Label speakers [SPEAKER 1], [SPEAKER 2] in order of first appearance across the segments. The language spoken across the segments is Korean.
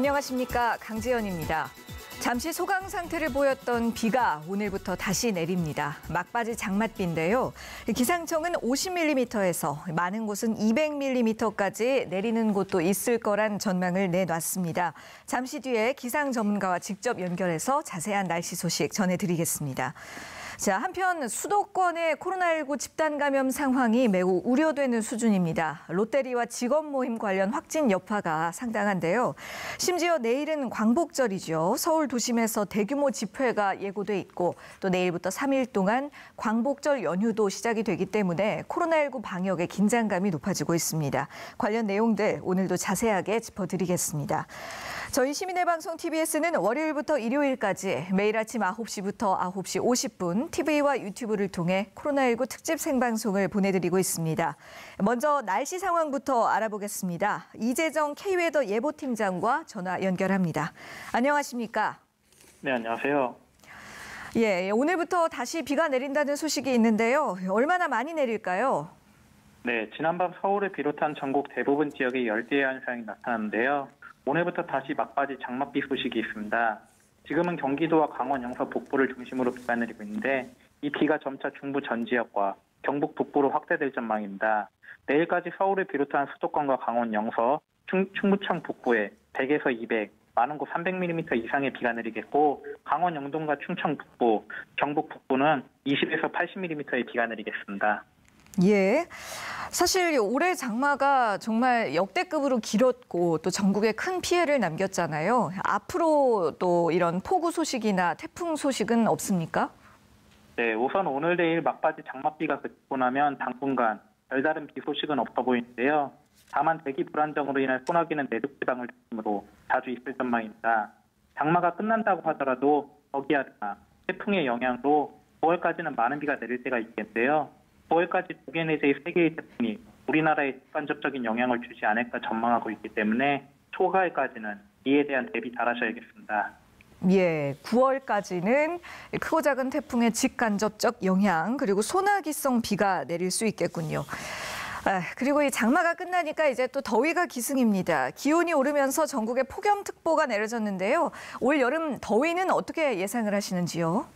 [SPEAKER 1] 안녕하십니까, 강지연입니다. 잠시 소강 상태를 보였던 비가 오늘부터 다시 내립니다. 막바지 장맛비인데요. 기상청은 50mm에서 많은 곳은 200mm까지 내리는 곳도 있을 거란 전망을 내놨습니다. 잠시 뒤에 기상 전문가와 직접 연결해서 자세한 날씨 소식 전해드리겠습니다. 자, 한편 수도권의 코로나19 집단 감염 상황이 매우 우려되는 수준입니다. 롯데리와 직원 모임 관련 확진 여파가 상당한데요. 심지어 내일은 광복절이죠. 서울 도심에서 대규모 집회가 예고돼 있고 또 내일부터 3일 동안 광복절 연휴도 시작이 되기 때문에 코로나19 방역의 긴장감이 높아지고 있습니다. 관련 내용들 오늘도 자세하게 짚어드리겠습니다. 저희 시민의 방송 TBS는 월요일부터 일요일까지 매일 아침 9시부터 9시 50분 TV와 유튜브를 통해 코로나19 특집 생방송을 보내드리고 있습니다. 먼저 날씨 상황부터 알아보겠습니다. 이재정 K웨더 예보팀장과 전화 연결합니다. 안녕하십니까?
[SPEAKER 2] 네, 안녕하세요.
[SPEAKER 1] 예, 오늘부터 다시 비가 내린다는 소식이 있는데요. 얼마나 많이 내릴까요?
[SPEAKER 2] 네, 지난밤 서울을 비롯한 전국 대부분 지역에 열대 현상이 나타났는데요. 오늘부터 다시 막바지 장맛비 소식이 있습니다. 지금은 경기도와 강원 영서 북부를 중심으로 비가 내리고 있는데 이 비가 점차 중부 전 지역과 경북 북부로 확대될 전망입니다. 내일까지 서울을 비롯한 수도권과 강원 영서, 충북청 북부에 100에서 200, 많은 곳 300mm 이상의 비가 내리겠고 강원 영동과 충청 북부, 경북 북부는 20에서 80mm의 비가 내리겠습니다.
[SPEAKER 1] 예, 사실 올해 장마가 정말 역대급으로 길었고 또 전국에 큰 피해를 남겼잖아요. 앞으로 또 이런 폭우 소식이나 태풍 소식은 없습니까?
[SPEAKER 2] 네, 우선 오늘 내일 막바지 장맛비가 그치고 나면 당분간 별다른 비 소식은 없어 보이는데요. 다만 대기 불안정으로 인한 소나기는 내륙 지방을 중심으로 자주 있을 전망입니다. 장마가 끝난다고 하더라도 거기하거나 태풍의 영향으로 9월까지는 많은 비가 내릴 때가 있겠는데요. 9월까지 2개 내지의 3개의 태풍이 우리나라에 직간접적인 영향을 주지 않을까 전망하고 있기 때문에 초가을까지는 이에 대한 대비 잘하셔야겠습니다. 예,
[SPEAKER 1] 9월까지는 크고 작은 태풍의 직간접적 영향 그리고 소나기성 비가 내릴 수 있겠군요. 그리고 이 장마가 끝나니까 이제 또 더위가 기승입니다. 기온이 오르면서 전국에 폭염특보가 내려졌는데요. 올 여름 더위는 어떻게 예상을 하시는지요?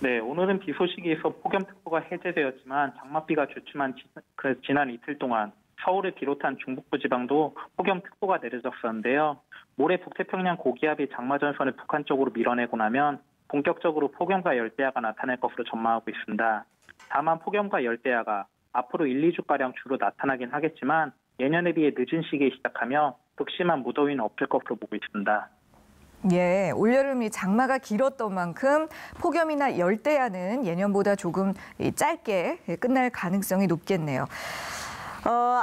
[SPEAKER 2] 네, 오늘은 비 소식이 있어 폭염특보가 해제되었지만 장맛비가 주춤한 지난 이틀 동안 서울을 비롯한 중북부 지방도 폭염특보가 내려졌었는데요. 모레 북태평양 고기압이 장마전선을 북한 쪽으로 밀어내고 나면 본격적으로 폭염과 열대야가 나타날 것으로 전망하고 있습니다. 다만 폭염과 열대야가 앞으로 1, 2주가량 주로 나타나긴 하겠지만 예년에 비해 늦은 시기에 시작하며 극심한 무더위는 없을 것으로 보고 있습니다.
[SPEAKER 1] 예, 올여름이 장마가 길었던 만큼 폭염이나 열대야는 예년보다 조금 짧게 끝날 가능성이 높겠네요.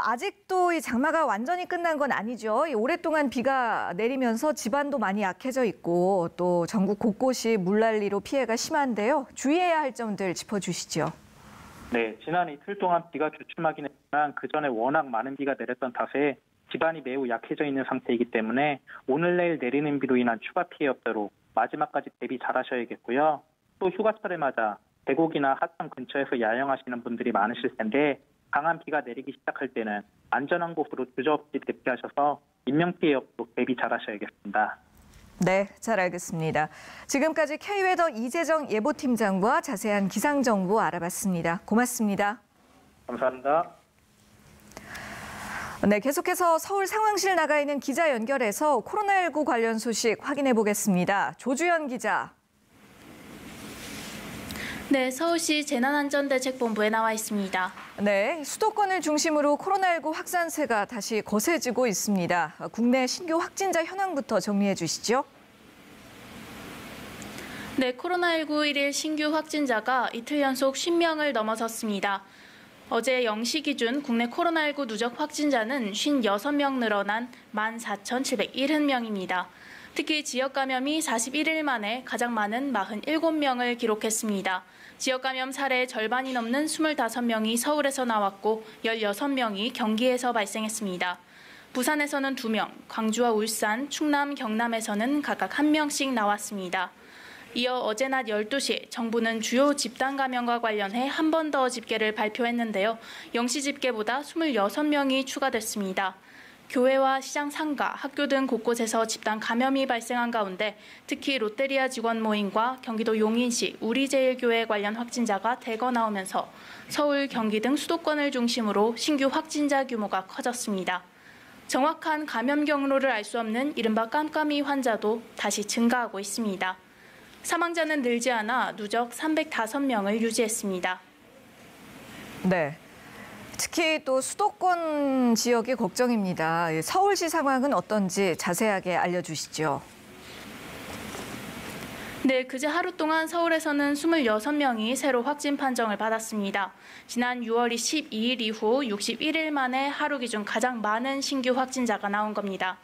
[SPEAKER 1] 아직도 이 장마가 완전히 끝난 건 아니죠. 오랫동안 비가 내리면서 지반도 많이 약해져 있고 또 전국 곳곳이 물난리로 피해가 심한데요. 주의해야 할 점들 짚어주시죠.
[SPEAKER 2] 네, 지난 이틀 동안 비가 주춤하긴 했지만 그전에 워낙 많은 비가 내렸던 탓에 지반이 매우 약해져 있는 상태이기 때문에 오늘 내일 내리는 비로 인한 추가 피해 없도록 마지막까지 대비 잘하셔야겠고요. 또 휴가철을 맞아 계곡이나 하천 근처에서 야영하시는 분들이 많으실 텐데 강한 비가 내리기 시작할 때는 안전한 곳으로 주저없이 대피하셔서 인명피해 없도록 대비 잘하셔야겠습니다.
[SPEAKER 1] 네, 잘 알겠습니다. 지금까지 K웨더 이재정 예보팀장과 자세한 기상정보 알아봤습니다. 고맙습니다.
[SPEAKER 2] 감사합니다.
[SPEAKER 1] 네, 계속해서 서울 상황실 나가 있는 기자 연결해서 코로나19 관련 소식 확인해 보겠습니다. 조주연 기자.
[SPEAKER 3] 네, 서울시 재난안전대책본부에 나와 있습니다.
[SPEAKER 1] 네, 수도권을 중심으로 코로나19 확산세가 다시 거세지고 있습니다. 국내 신규 확진자 현황부터 정리해 주시죠.
[SPEAKER 3] 네, 코로나19 일일 신규 확진자가 이틀 연속 10명을 넘어섰습니다. 어제 0시 기준 국내 코로나19 누적 확진자는 56명 늘어난 14,770명입니다. 특히 지역 감염이 41일 만에 가장 많은 47명을 기록했습니다. 지역 감염 사례의 절반이 넘는 25명이 서울에서 나왔고 16명이 경기에서 발생했습니다. 부산에서는 2명, 광주와 울산, 충남, 경남에서는 각각 1명씩 나왔습니다. 이어 어제 낮 12시 정부는 주요 집단 감염과 관련해 한 번 더 집계를 발표했는데요. 0시 집계보다 26명이 추가됐습니다. 교회와 시장 상가, 학교 등 곳곳에서 집단 감염이 발생한 가운데 특히 롯데리아 직원 모임과 경기도 용인시 우리제일교회 관련 확진자가 대거 나오면서 서울, 경기 등 수도권을 중심으로 신규 확진자 규모가 커졌습니다. 정확한 감염 경로를 알 수 없는 이른바 깜깜이 환자도 다시 증가하고 있습니다. 사망자는 늘지 않아 누적 305명을 유지했습니다.
[SPEAKER 1] 네. 특히 또 수도권 지역이 걱정입니다. 서울시 상황은 어떤지 자세하게 알려주시죠.
[SPEAKER 3] 네, 그제 하루 동안 서울에서는 26명이 새로 확진 판정을 받았습니다. 지난 6월 12일 이후 61일 만에 하루 기준 가장 많은 신규 확진자가 나온 겁니다.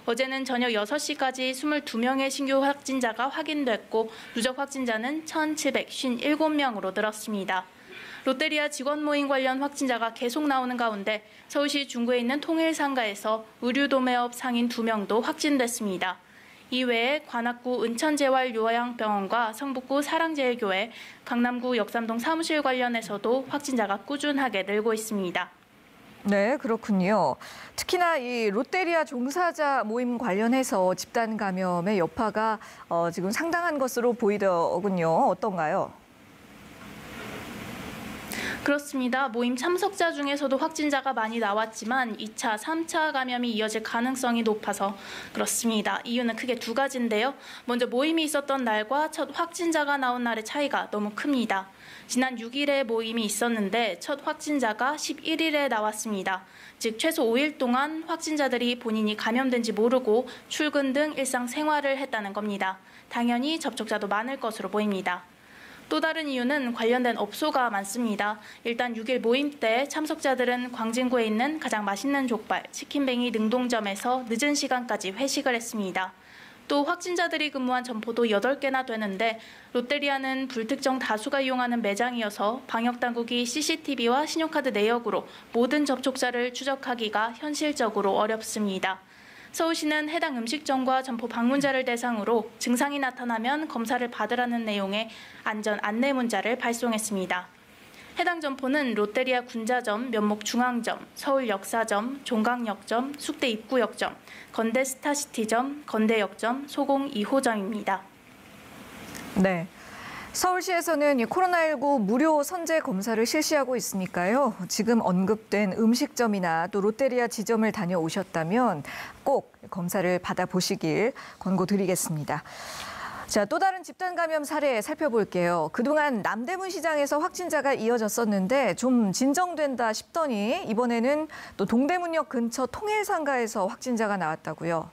[SPEAKER 3] 어제는 저녁 6시까지 22명의 신규 확진자가 확인됐고 누적 확진자는 1,757명으로 늘었습니다. 롯데리아 직원 모임 관련 확진자가 계속 나오는 가운데 서울시 중구에 있는 통일상가에서 의류도매업 상인 2명도 확진됐습니다. 이외에 관악구 은천재활요양병원과 성북구 사랑제일교회, 강남구 역삼동 사무실 관련해서도 확진자가 꾸준하게 늘고 있습니다.
[SPEAKER 1] 네, 그렇군요. 특히나 이 롯데리아 종사자 모임 관련해서 집단 감염의 여파가 지금 상당한 것으로 보이더군요. 어떤가요?
[SPEAKER 3] 그렇습니다. 모임 참석자 중에서도 확진자가 많이 나왔지만 2차, 3차 감염이 이어질 가능성이 높아서 그렇습니다. 이유는 크게 두 가지인데요. 먼저 모임이 있었던 날과 첫 확진자가 나온 날의 차이가 너무 큽니다. 지난 6일에 모임이 있었는데 첫 확진자가 11일에 나왔습니다. 즉 최소 5일 동안 확진자들이 본인이 감염된지 모르고 출근 등 일상생활을 했다는 겁니다. 당연히 접촉자도 많을 것으로 보입니다. 또 다른 이유는 관련된 업소가 많습니다. 일단 6일 모임 때 참석자들은 광진구에 있는 가장 맛있는 족발, 치킨뱅이 능동점에서 늦은 시간까지 회식을 했습니다. 또 확진자들이 근무한 점포도 8개나 되는데 롯데리아는 불특정 다수가 이용하는 매장이어서 방역당국이 CCTV와 신용카드 내역으로 모든 접촉자를 추적하기가 현실적으로 어렵습니다. 서울시는 해당 음식점과 점포 방문자를 대상으로 증상이 나타나면 검사를 받으라는 내용의 안전 안내 문자를 발송했습니다. 해당 점포는 롯데리아 군자점, 면목중앙점, 서울역사점, 종강역점, 숙대입구역점, 건대스타시티점, 건대역점, 소공 2호점입니다.
[SPEAKER 1] 네. 서울시에서는 이 코로나19 무료 선제 검사를 실시하고 있으니까요. 지금 언급된 음식점이나 또 롯데리아 지점을 다녀오셨다면 꼭 검사를 받아보시길 권고드리겠습니다. 자, 또 다른 집단 감염 사례 살펴볼게요. 그동안 남대문 시장에서 확진자가 이어졌었는데 좀 진정된다 싶더니 이번에는 또 동대문역 근처 통일상가에서 확진자가 나왔다고요.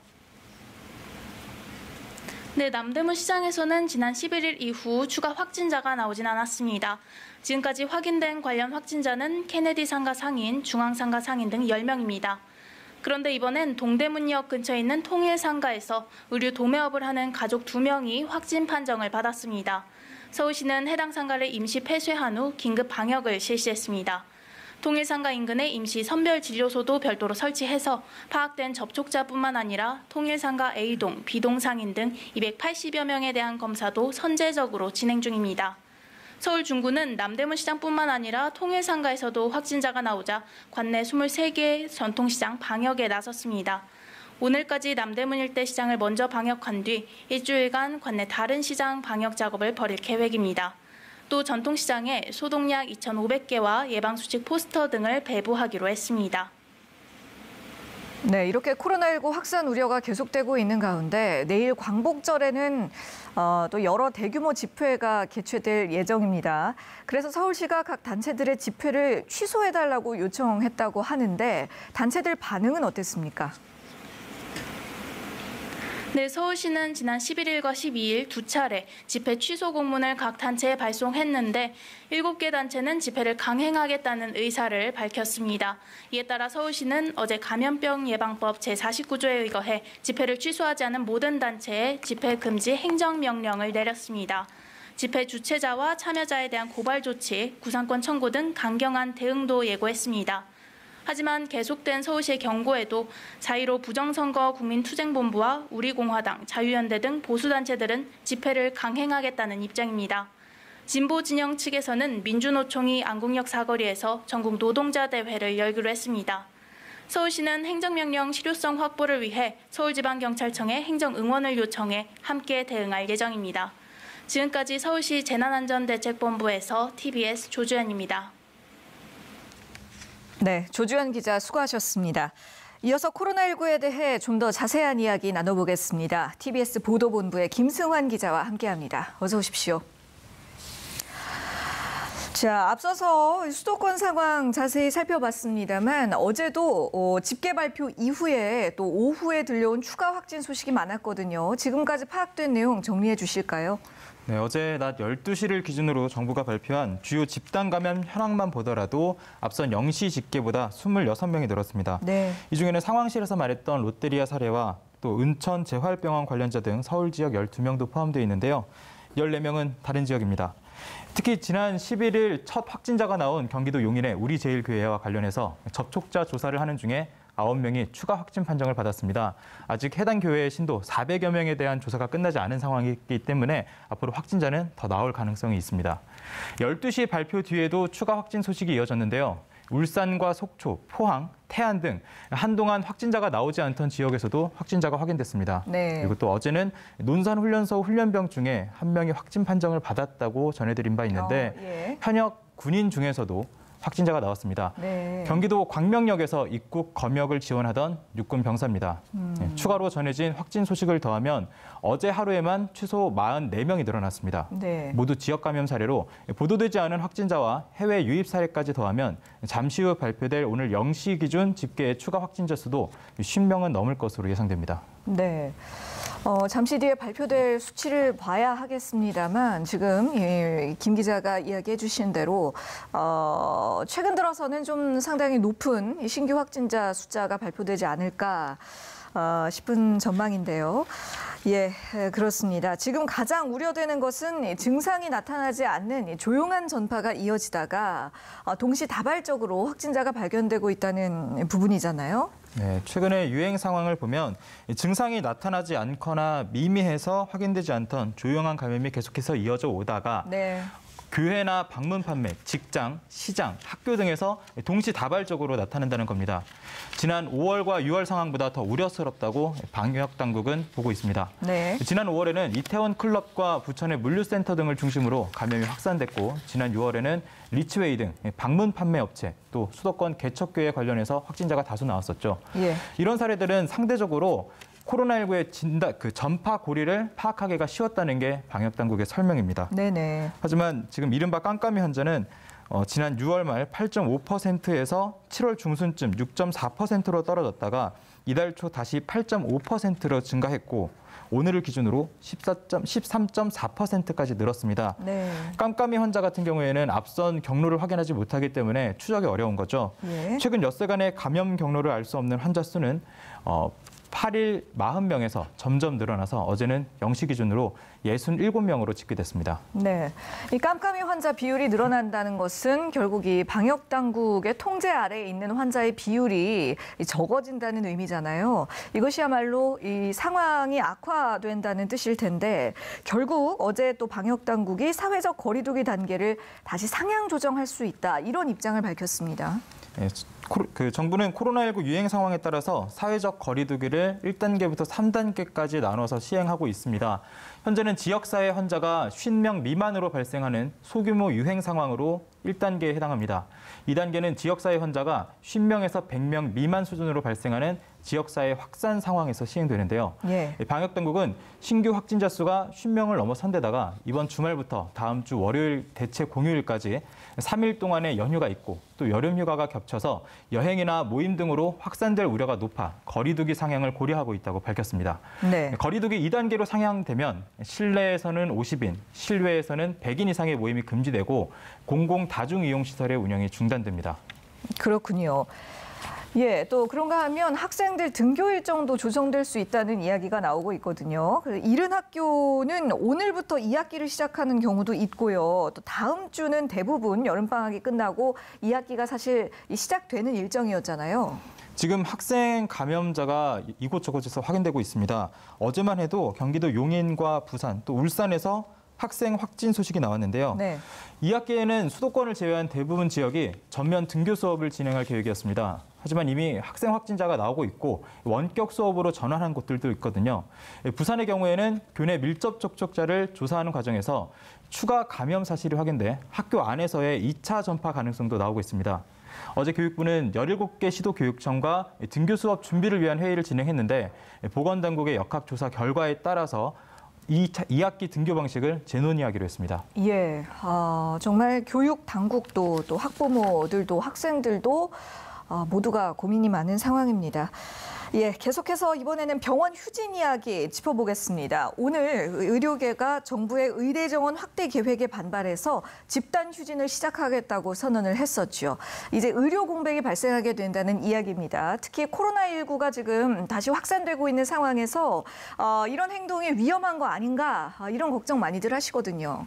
[SPEAKER 3] 네, 남대문 시장에서는 지난 11일 이후 추가 확진자가 나오진 않았습니다. 지금까지 확인된 관련 확진자는 케네디 상가 상인, 중앙상가 상인 등 10명입니다. 그런데 이번엔 동대문역 근처에 있는 통일상가에서 의류 도매업을 하는 가족 2명이 확진 판정을 받았습니다. 서울시는 해당 상가를 임시 폐쇄한 후 긴급 방역을 실시했습니다. 통일상가 인근에 임시 선별진료소도 별도로 설치해서 파악된 접촉자뿐만 아니라 통일상가 A동, B동 상인 등 280여 명에 대한 검사도 선제적으로 진행 중입니다. 서울 중구는 남대문 시장뿐만 아니라 통일상가에서도 확진자가 나오자 관내 23개 전통시장 방역에 나섰습니다. 오늘까지 남대문 일대 시장을 먼저 방역한 뒤 일주일간 관내 다른 시장 방역 작업을 벌일 계획입니다. 또 전통시장에 소독약 2,500개와 예방수칙 포스터 등을 배부하기로 했습니다.
[SPEAKER 1] 네, 이렇게 코로나19 확산 우려가 계속되고 있는 가운데 내일 광복절에는 또 여러 대규모 집회가 개최될 예정입니다. 그래서 서울시가 각 단체들의 집회를 취소해달라고 요청했다고 하는데 단체들 반응은 어땠습니까?
[SPEAKER 3] 네, 서울시는 지난 11일과 12일 두 차례 집회 취소 공문을 각 단체에 발송했는데 7개 단체는 집회를 강행하겠다는 의사를 밝혔습니다. 이에 따라 서울시는 어제 감염병 예방법 제49조에 의거해 집회를 취소하지 않은 모든 단체에 집회 금지 행정명령을 내렸습니다. 집회 주최자와 참여자에 대한 고발 조치, 구상권 청구 등 강경한 대응도 예고했습니다. 하지만 계속된 서울시의 경고에도 4.15 부정선거 국민투쟁본부와 우리공화당, 자유연대 등 보수단체들은 집회를 강행하겠다는 입장입니다. 진보 진영 측에서는 민주노총이 안국역 사거리에서 전국 노동자 대회를 열기로 했습니다. 서울시는 행정명령 실효성 확보를 위해 서울지방경찰청에 행정응원을 요청해 함께 대응할 예정입니다. 지금까지 서울시 재난안전대책본부에서 TBS 조주연입니다.
[SPEAKER 1] 네, 조주연 기자 수고하셨습니다. 이어서 코로나19에 대해 좀 더 자세한 이야기 나눠보겠습니다. TBS 보도본부의 김승환 기자와 함께합니다. 어서 오십시오. 자, 앞서서 수도권 상황 자세히 살펴봤습니다만 어제도 집계 발표 이후에 또 오후에 들려온 추가 확진 소식이 많았거든요. 지금까지 파악된 내용 정리해 주실까요?
[SPEAKER 4] 네, 어제 낮 12시를 기준으로 정부가 발표한 주요 집단 감염 현황만 보더라도 앞선 0시 집계보다 26명이 늘었습니다.
[SPEAKER 1] 네.
[SPEAKER 4] 이 중에는 상황실에서 말했던 롯데리아 사례와 또 은천 재활병원 관련자 등 서울 지역 12명도 포함되어 있는데요. 14명은 다른 지역입니다. 특히 지난 11일 첫 확진자가 나온 경기도 용인의 우리제일교회와 관련해서 접촉자 조사를 하는 중에 9명이 추가 확진 판정을 받았습니다. 아직 해당 교회의 신도 400여 명에 대한 조사가 끝나지 않은 상황이기 때문에 앞으로 확진자는 더 나올 가능성이 있습니다. 12시 발표 뒤에도 추가 확진 소식이 이어졌는데요. 울산과 속초, 포항, 태안 등 한동안 확진자가 나오지 않던 지역에서도 확진자가 확인됐습니다.
[SPEAKER 1] 네.
[SPEAKER 4] 그리고 또 어제는 논산훈련소 훈련병 중에 한 명이 확진 판정을 받았다고 전해드린 바 있는데
[SPEAKER 1] 예.
[SPEAKER 4] 현역 군인 중에서도 확진자가 나왔습니다.
[SPEAKER 1] 네.
[SPEAKER 4] 경기도 광명역에서 입국 검역을 지원하던 육군 병사입니다. 추가로 전해진 확진 소식을 더하면 어제 하루에만 최소 44명이 늘어났습니다.
[SPEAKER 1] 네.
[SPEAKER 4] 모두 지역 감염 사례로 보도되지 않은 확진자와 해외 유입 사례까지 더하면 잠시 후 발표될 오늘 0시 기준 집계의 추가 확진자 수도 50명은 넘을 것으로 예상됩니다.
[SPEAKER 1] 네. 잠시 뒤에 발표될 수치를 봐야 하겠습니다만 지금 김 기자가 이야기해 주신 대로 최근 들어서는 좀 상당히 높은 신규 확진자 숫자가 발표되지 않을까 싶은 전망인데요. 예, 그렇습니다. 지금 가장 우려되는 것은 증상이 나타나지 않는 조용한 전파가 이어지다가 동시다발적으로 확진자가 발견되고 있다는 부분이잖아요.
[SPEAKER 4] 네, 최근의 유행 상황을 보면 증상이 나타나지 않거나 미미해서 확인되지 않던 조용한 감염이 계속해서 이어져 오다가
[SPEAKER 1] 네.
[SPEAKER 4] 교회나 방문 판매, 직장, 시장, 학교 등에서 동시다발적으로 나타난다는 겁니다. 지난 5월과 6월 상황보다 더 우려스럽다고 방역 당국은 보고 있습니다.
[SPEAKER 1] 네.
[SPEAKER 4] 지난 5월에는 이태원 클럽과 부천의 물류센터 등을 중심으로 감염이 확산됐고 지난 6월에는 리치웨이 등 방문 판매 업체 또 수도권 개척교회 관련해서 확진자가 다수 나왔었죠.
[SPEAKER 1] 예.
[SPEAKER 4] 이런 사례들은 상대적으로 코로나19의 전파 고리를 파악하기가 쉬웠다는 게 방역당국의 설명입니다.
[SPEAKER 1] 네네.
[SPEAKER 4] 하지만 지금 이른바 깜깜이 환자는 지난 6월 말 8.5%에서 7월 중순쯤 6.4%로 떨어졌다가 이달 초 다시 8.5%로 증가했고 오늘을 기준으로 13.4%까지 늘었습니다.
[SPEAKER 1] 네.
[SPEAKER 4] 깜깜이 환자 같은 경우에는 앞선 경로를 확인하지 못하기 때문에 추적이 어려운 거죠.
[SPEAKER 1] 예.
[SPEAKER 4] 최근 엿새간의 감염 경로를 알 수 없는 환자 수는 8일 40명에서 점점 늘어나서 어제는 0시 기준으로 67명으로 집계됐습니다.
[SPEAKER 1] 네, 이 깜깜이 환자 비율이 늘어난다는 것은 결국 이 방역 당국의 통제 아래에 있는 환자의 비율이 적어진다는 의미잖아요. 이것이야말로 이 상황이 악화된다는 뜻일 텐데 결국 어제 또 방역 당국이 사회적 거리두기 단계를 다시 상향 조정할 수 있다 이런 입장을 밝혔습니다.
[SPEAKER 4] 네, 정부는 코로나19 유행 상황에 따라서 사회적 거리두기를 1단계부터 3단계까지 나눠서 시행하고 있습니다. 현재는 지역사회 환자가 50명 미만으로 발생하는 소규모 유행 상황으로 1단계에 해당합니다. 2단계는 지역사회 환자가 50명에서 100명 미만 수준으로 발생하는 지역사회 확산 상황에서 시행되는데요.
[SPEAKER 1] 예.
[SPEAKER 4] 방역당국은 신규 확진자 수가 50명을 넘어선 데다가 이번 주말부터 다음 주 월요일 대체 공휴일까지 3일 동안의 연휴가 있고 또 여름 휴가가 겹쳐서 여행이나 모임 등으로 확산될 우려가 높아 거리두기 상향을 고려하고 있다고 밝혔습니다.
[SPEAKER 1] 네.
[SPEAKER 4] 거리두기 2단계로 상향되면 실내에서는 50인, 실외에서는 100인 이상의 모임이 금지되고 공공 다중이용시설의 운영이 중단됩니다.
[SPEAKER 1] 그렇군요. 예, 또 그런가 하면 학생들 등교 일정도 조정될 수 있다는 이야기가 나오고 있거든요. 이른 학교는 오늘부터 2학기를 시작하는 경우도 있고요. 또 다음 주는 대부분 여름방학이 끝나고 2학기가 사실 시작되는 일정이었잖아요.
[SPEAKER 4] 지금 학생 감염자가 이곳저곳에서 확인되고 있습니다. 어제만 해도 경기도 용인과 부산, 또 울산에서 학생 확진 소식이 나왔는데요.
[SPEAKER 1] 네.
[SPEAKER 4] 2학기에는 수도권을 제외한 대부분 지역이 전면 등교 수업을 진행할 계획이었습니다. 하지만 이미 학생 확진자가 나오고 있고 원격 수업으로 전환한 곳들도 있거든요. 부산의 경우에는 교내 밀접 접촉자를 조사하는 과정에서 추가 감염 사실이 확인돼 학교 안에서의 2차 전파 가능성도 나오고 있습니다. 어제 교육부는 17개 시도교육청과 등교 수업 준비를 위한 회의를 진행했는데 보건당국의 역학조사 결과에 따라서 2학기 등교 방식을 재논의하기로 했습니다.
[SPEAKER 1] 예, 정말 교육 당국도 또 학부모들도 학생들도 모두가 고민이 많은 상황입니다. 예, 계속해서 이번에는 병원 휴진 이야기 짚어보겠습니다. 오늘 의료계가 정부의 의대 정원 확대 계획에 반발해서 집단 휴진을 시작하겠다고 선언을 했었죠. 이제 의료 공백이 발생하게 된다는 이야기입니다. 특히 코로나19가 지금 다시 확산되고 있는 상황에서 이런 행동이 위험한 거 아닌가 이런 걱정 많이들 하시거든요.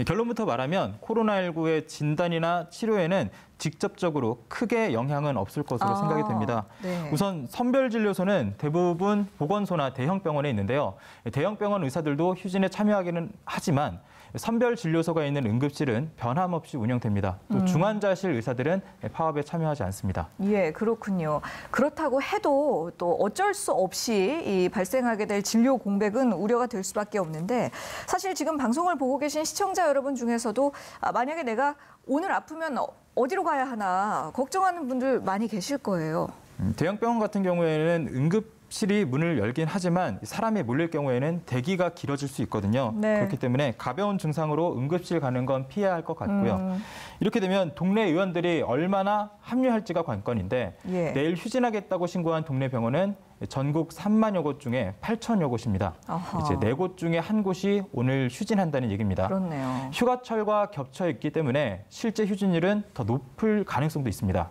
[SPEAKER 4] 결론부터 말하면 코로나19의 진단이나 치료에는 직접적으로 크게 영향은 없을 것으로 생각이 됩니다.
[SPEAKER 1] 네.
[SPEAKER 4] 우선 선별진료소는 대부분 보건소나 대형병원에 있는데요. 대형병원 의사들도 휴진에 참여하기는 하지만 선별진료소가 있는 응급실은 변함없이 운영됩니다. 또 중환자실 의사들은 파업에 참여하지 않습니다.
[SPEAKER 1] 예, 그렇군요. 그렇다고 해도 또 어쩔 수 없이 이 발생하게 될 진료 공백은 우려가 될 수밖에 없는데 사실 지금 방송을 보고 계신 시청자 여러분 중에서도 만약에 내가 오늘 아프면 어디로 가야 하나 걱정하는 분들 많이 계실 거예요.
[SPEAKER 4] 대형병원 같은 경우에는 응급실이 문을 열긴 하지만 사람이 몰릴 경우에는 대기가 길어질 수 있거든요.
[SPEAKER 1] 네.
[SPEAKER 4] 그렇기 때문에 가벼운 증상으로 응급실 가는 건 피해야 할 것 같고요. 이렇게 되면 동네 의원들이 얼마나 합류할지가 관건인데
[SPEAKER 1] 예.
[SPEAKER 4] 내일 휴진하겠다고 신고한 동네 병원은 전국 3만여 곳 중에 8천여 곳입니다.
[SPEAKER 1] 아하.
[SPEAKER 4] 이제 4곳 중에 한 곳이 오늘 휴진한다는 얘기입니다.
[SPEAKER 1] 그렇네요.
[SPEAKER 4] 휴가철과 겹쳐 있기 때문에 실제 휴진율은 더 높을 가능성도 있습니다.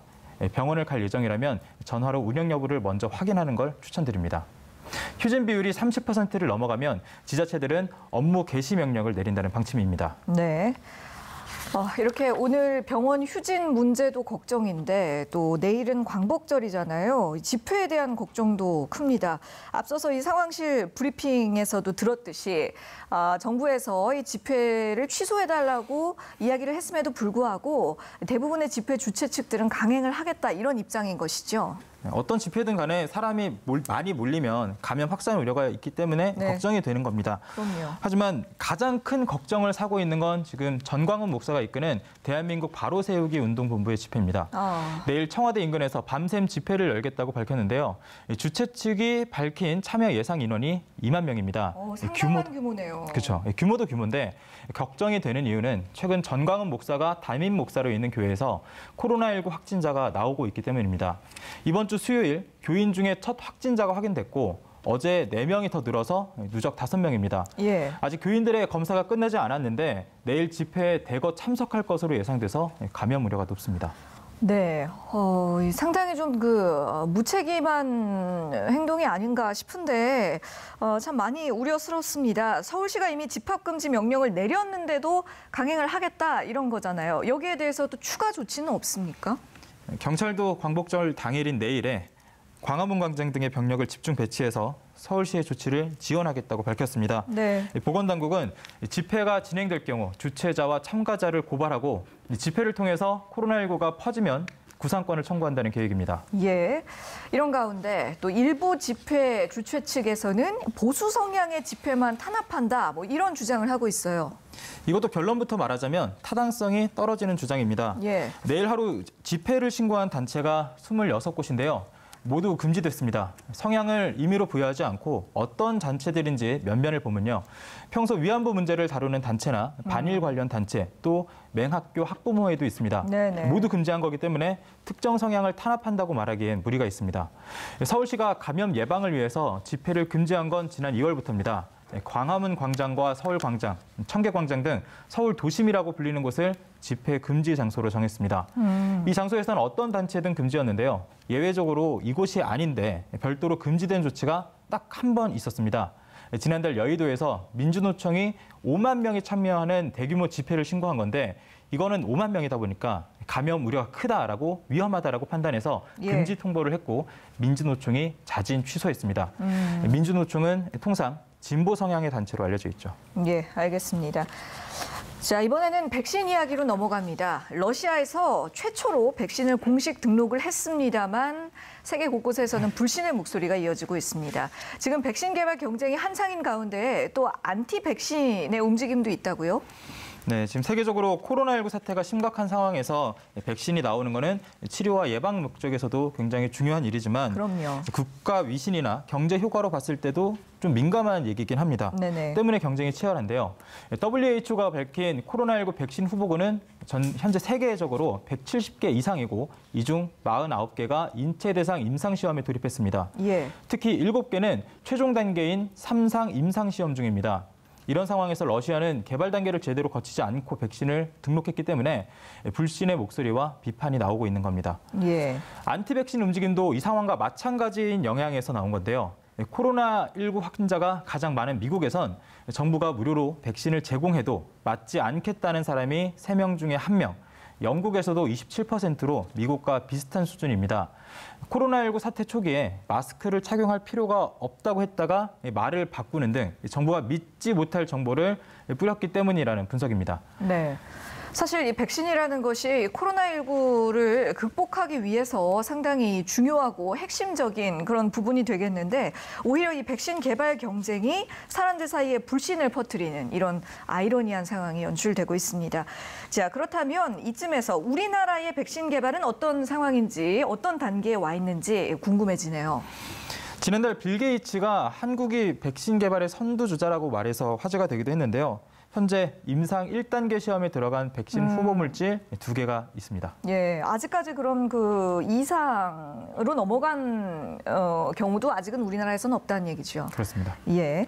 [SPEAKER 4] 병원을 갈 예정이라면 전화로 운영 여부를 먼저 확인하는 걸 추천드립니다. 휴진 비율이 30%를 넘어가면 지자체들은 업무 개시 명령을 내린다는 방침입니다.
[SPEAKER 1] 네. 이렇게 오늘 병원 휴진 문제도 걱정인데 또 내일은 광복절이잖아요. 집회에 대한 걱정도 큽니다. 앞서서 이 상황실 브리핑에서도 들었듯이 정부에서 이 집회를 취소해달라고 이야기를 했음에도 불구하고 대부분의 집회 주최 측들은 강행을 하겠다 이런 입장인 것이죠.
[SPEAKER 4] 어떤 집회든 간에 사람이 많이 몰리면 감염 확산 우려가 있기 때문에
[SPEAKER 1] 네.
[SPEAKER 4] 걱정이 되는 겁니다.
[SPEAKER 1] 그럼요.
[SPEAKER 4] 하지만 가장 큰 걱정을 사고 있는 건 지금 전광훈 목사가 이끄는 대한민국 바로 세우기 운동본부의 집회입니다. 내일 청와대 인근에서 밤샘 집회를 열겠다고 밝혔는데요. 주최 측이 밝힌 참여 예상 인원이 2만 명입니다.
[SPEAKER 1] 상당한 규모네요.
[SPEAKER 4] 그렇죠. 규모도 규모인데 걱정이 되는 이유는 최근 전광훈 목사가 담임 목사로 있는 교회에서 코로나19 확진자가 나오고 있기 때문입니다. 이번 주 수요일 교인 중에 첫 확진자가 확인됐고 어제 4명이 더 늘어서 누적 5명입니다.
[SPEAKER 1] 예.
[SPEAKER 4] 아직 교인들의 검사가 끝나지 않았는데 내일 집회에 대거 참석할 것으로 예상돼서 감염 우려가 높습니다.
[SPEAKER 1] 네, 상당히 좀 무책임한 행동이 아닌가 싶은데 참 많이 우려스럽습니다. 서울시가 이미 집합금지 명령을 내렸는데도 강행을 하겠다 이런 거잖아요. 여기에 대해서도 추가 조치는 없습니까?
[SPEAKER 4] 경찰도 광복절 당일인 내일에 광화문 광장 등의 병력을 집중 배치해서 서울시의 조치를 지원하겠다고 밝혔습니다.
[SPEAKER 1] 네.
[SPEAKER 4] 보건당국은 집회가 진행될 경우 주최자와 참가자를 고발하고 집회를 통해서 코로나19가 퍼지면 구상권을 청구한다는 계획입니다.
[SPEAKER 1] 예. 이런 가운데 또 일부 집회 주최 측에서는 보수 성향의 집회만 탄압한다 이런 주장을 하고 있어요.
[SPEAKER 4] 이것도 결론부터 말하자면 타당성이 떨어지는 주장입니다.
[SPEAKER 1] 예.
[SPEAKER 4] 내일 하루 집회를 신고한 단체가 26곳인데요. 모두 금지됐습니다. 성향을 임의로 부여하지 않고 어떤 단체들인지 면면을 보면요. 평소 위안부 문제를 다루는 단체나 반일 관련 단체, 또 맹학교 학부모회도 있습니다.
[SPEAKER 1] 네네.
[SPEAKER 4] 모두 금지한 거기 때문에 특정 성향을 탄압한다고 말하기엔 무리가 있습니다. 서울시가 감염 예방을 위해서 집회를 금지한 건 지난 2월부터입니다. 광화문 광장과 서울광장, 청계광장 등 서울 도심이라고 불리는 곳을 집회 금지 장소로 정했습니다. 이 장소에서는 어떤 단체든 금지였는데요. 예외적으로 이곳이 아닌데 별도로 금지된 조치가 딱 한 번 있었습니다. 지난달 여의도에서 민주노총이 5만 명이 참여하는 대규모 집회를 신고한 건데 이거는 5만 명이다 보니까 감염 우려가 크다라고 위험하다라고 판단해서 금지 통보를 했고 민주노총이 자진 취소했습니다. 민주노총은 통상 진보 성향의 단체로 알려져 있죠.
[SPEAKER 1] 예, 알겠습니다. 자, 이번에는 백신 이야기로 넘어갑니다. 러시아에서 최초로 백신을 공식 등록을 했습니다만 세계 곳곳에서는 불신의 목소리가 이어지고 있습니다. 지금 백신 개발 경쟁이 한창인 가운데 또 안티 백신의 움직임도 있다고요?
[SPEAKER 4] 네, 지금 세계적으로 코로나19 사태가 심각한 상황에서 백신이 나오는 것은 치료와 예방 목적에서도 굉장히 중요한 일이지만
[SPEAKER 1] 그럼요.
[SPEAKER 4] 국가 위신이나 경제 효과로 봤을 때도 좀 민감한 얘기긴 합니다.
[SPEAKER 1] 네네.
[SPEAKER 4] 때문에 경쟁이 치열한데요. WHO가 밝힌 코로나19 백신 후보군은 현재 세계적으로 170개 이상이고 이 중 49개가 인체 대상 임상 시험에 돌입했습니다.
[SPEAKER 1] 예.
[SPEAKER 4] 특히 7개는 최종 단계인 3상 임상 시험 중입니다. 이런 상황에서 러시아는 개발 단계를 제대로 거치지 않고 백신을 등록했기 때문에 불신의 목소리와 비판이 나오고 있는 겁니다.
[SPEAKER 1] 예.
[SPEAKER 4] 안티 백신 움직임도 이 상황과 마찬가지인 영향에서 나온 건데요. 코로나19 확진자가 가장 많은 미국에선 정부가 무료로 백신을 제공해도 맞지 않겠다는 사람이 3명 중에 1명, 영국에서도 27%로 미국과 비슷한 수준입니다. 코로나19 사태 초기에 마스크를 착용할 필요가 없다고 했다가 말을 바꾸는 등 정부가 믿지 못할 정보를 뿌렸기 때문이라는 분석입니다.
[SPEAKER 1] 네. 사실 이 백신이라는 것이 코로나19를 극복하기 위해서 상당히 중요하고 핵심적인 그런 부분이 되겠는데 오히려 이 백신 개발 경쟁이 사람들 사이에 불신을 퍼뜨리는 이런 아이러니한 상황이 연출되고 있습니다. 자, 그렇다면 이쯤에서 우리나라의 백신 개발은 어떤 상황인지 어떤 단계에 와 있는지 궁금해지네요.
[SPEAKER 4] 지난달 빌 게이츠가 한국이 백신 개발의 선두주자라고 말해서 화제가 되기도 했는데요. 현재 임상 1단계 시험에 들어간 백신 후보 물질 2개가 있습니다.
[SPEAKER 1] 예, 아직까지 그럼 그 이상으로 넘어간 경우도 아직은 우리나라에서는 없다는 얘기죠.
[SPEAKER 4] 그렇습니다.
[SPEAKER 1] 예.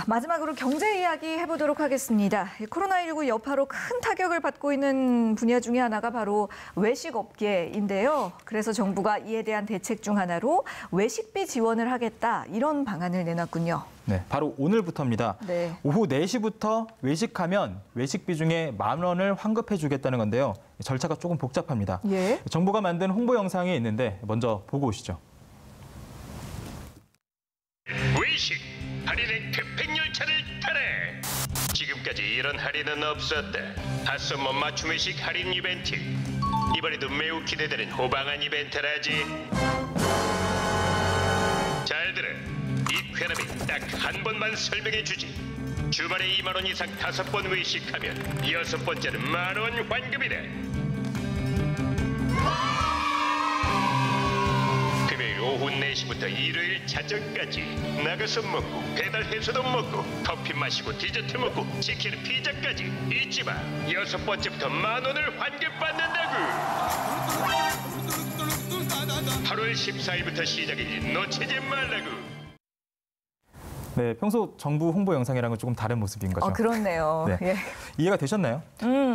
[SPEAKER 1] 마지막으로 경제 이야기 해보도록 하겠습니다. 코로나19 여파로 큰 타격을 받고 있는 분야 중에 하나가 바로 외식업계인데요. 그래서 정부가 이에 대한 대책 중 하나로 외식비 지원을 하겠다 이런 방안을 내놨군요.
[SPEAKER 4] 네, 바로 오늘부터입니다.
[SPEAKER 1] 네.
[SPEAKER 4] 오후 4시부터 외식하면 외식비 중에 10,000원을 환급해 주겠다는 건데요. 절차가 조금 복잡합니다.
[SPEAKER 1] 예.
[SPEAKER 4] 정부가 만든 홍보 영상이 있는데 먼저 보고 오시죠.
[SPEAKER 5] 외식 할인의 급행 열차를 타래. 지금까지 이런 할인은 없었다. 핫썸머 맞춤 외식 할인 이벤트. 이번에도 매우 기대되는 호방한 이벤트라지. 잘 들어. 이 쾌감이 딱 한 번만 설명해 주지. 주말에 2만 원 이상 5번 외식하면 6번째는 10,000원 환급이다. 금요일 오후 4시부터 일요일 자정까지 나가서 먹고 배달해서도 먹고 커피 마시고 디저트 먹고 치킨 피자까지 잊지 마. 6번째부터 10,000원을 환급받는다고. 8월 14일부터 시작이니 놓치지 말라고.
[SPEAKER 4] 네, 평소 정부 홍보 영상이랑은 조금 다른 모습인 거죠.
[SPEAKER 1] 그렇네요.
[SPEAKER 4] 네.
[SPEAKER 1] 예.
[SPEAKER 4] 이해가 되셨나요?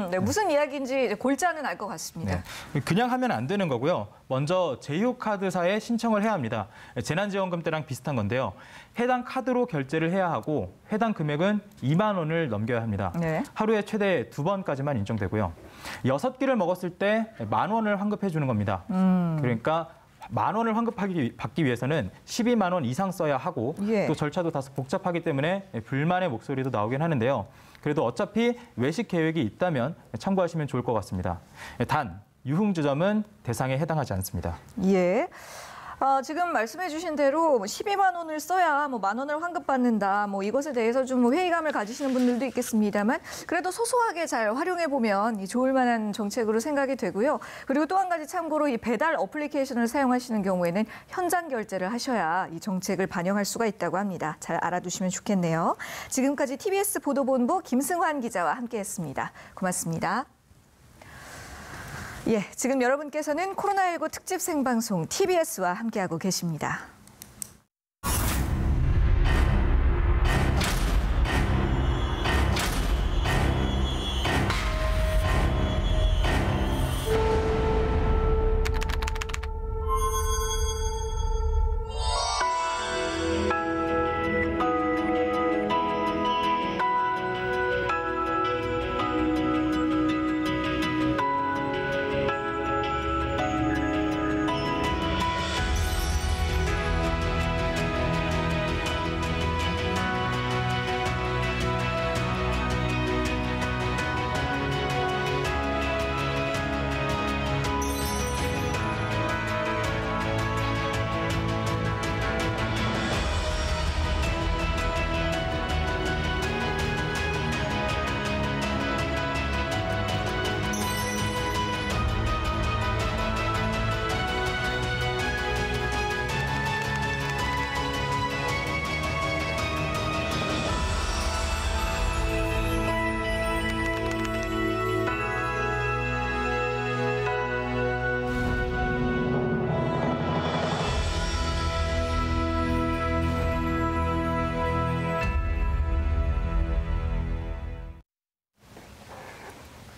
[SPEAKER 1] 네, 무슨 이야기인지 이제 골자는 알 것 같습니다.
[SPEAKER 4] 네. 그냥 하면 안 되는 거고요. 먼저 제휴카드사에 신청을 해야 합니다. 재난지원금 때랑 비슷한 건데요. 해당 카드로 결제를 해야 하고 해당 금액은 2만 원을 넘겨야 합니다.
[SPEAKER 1] 네.
[SPEAKER 4] 하루에 최대 2번까지만 인정되고요. 6끼를 먹었을 때 10,000원을 환급해 주는 겁니다. 그러니까 10,000원을 환급받기 위해서는 12만 원 이상 써야 하고
[SPEAKER 1] 예.
[SPEAKER 4] 또 절차도 다소 복잡하기 때문에 불만의 목소리도 나오긴 하는데요. 그래도 어차피 외식 계획이 있다면 참고하시면 좋을 것 같습니다. 단, 유흥주점은 대상에 해당하지 않습니다.
[SPEAKER 1] 예. 지금 말씀해 주신 대로 12만 원을 써야 10,000원을 환급받는다. 이것에 대해서 좀 회의감을 가지시는 분들도 있겠습니다만 그래도 소소하게 잘 활용해 보면 좋을 만한 정책으로 생각이 되고요. 그리고 또 한 가지 참고로 이 배달 어플리케이션을 사용하시는 경우에는 현장 결제를 하셔야 이 정책을 반영할 수가 있다고 합니다. 잘 알아두시면 좋겠네요. 지금까지 TBS 보도본부 김승환 기자와 함께했습니다. 고맙습니다. 예, 지금 여러분께서는 코로나19 특집 생방송 TBS와 함께하고 계십니다.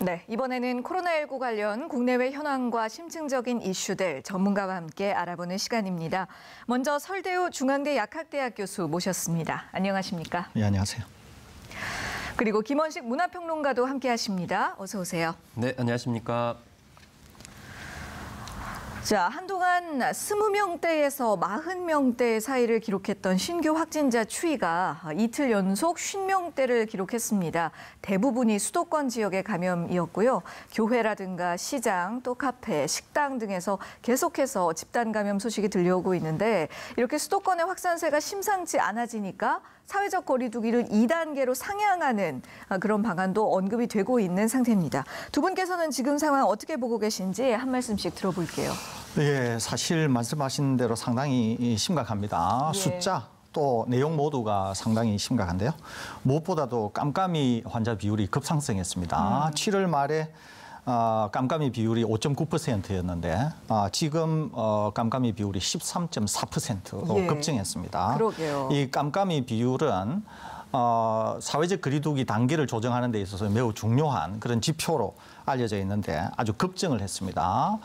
[SPEAKER 1] 네, 이번에는 코로나19 관련 국내외 현황과 심층적인 이슈들 전문가와 함께 알아보는 시간입니다. 먼저 설대우 중앙대 약학대학 교수 모셨습니다. 안녕하십니까?
[SPEAKER 6] 네, 안녕하세요.
[SPEAKER 1] 그리고 김원식 문화평론가도 함께하십니다. 어서 오세요.
[SPEAKER 7] 네, 안녕하십니까?
[SPEAKER 1] 자, 한동안 20명대에서 40명대 사이를 기록했던 신규 확진자 추이가 이틀 연속 50명대를 기록했습니다. 대부분이 수도권 지역의 감염이었고요. 교회라든가 시장, 또 카페, 식당 등에서 계속해서 집단 감염 소식이 들려오고 있는데 이렇게 수도권의 확산세가 심상치 않아지니까 사회적 거리 두기를 2단계로 상향하는 그런 방안도 언급이 되고 있는 상태입니다. 두 분께서는 지금 상황 어떻게 보고 계신지 한 말씀씩 들어볼게요.
[SPEAKER 6] 네, 사실 말씀하신 대로 상당히 심각합니다.
[SPEAKER 1] 예.
[SPEAKER 6] 숫자 또 내용 모두가 상당히 심각한데요. 무엇보다도 깜깜이 환자 비율이 급상승했습니다. 7월 말에 깜깜이 비율이 5.9%였는데 지금 깜깜이 비율이 13.4%로
[SPEAKER 1] 예.
[SPEAKER 6] 급증했습니다.
[SPEAKER 1] 그러게요.
[SPEAKER 6] 이 깜깜이 비율은 사회적 거리두기 단계를 조정하는 데 있어서 매우 중요한 그런 지표로 알려져 있는데 아주 급증을 했습니다.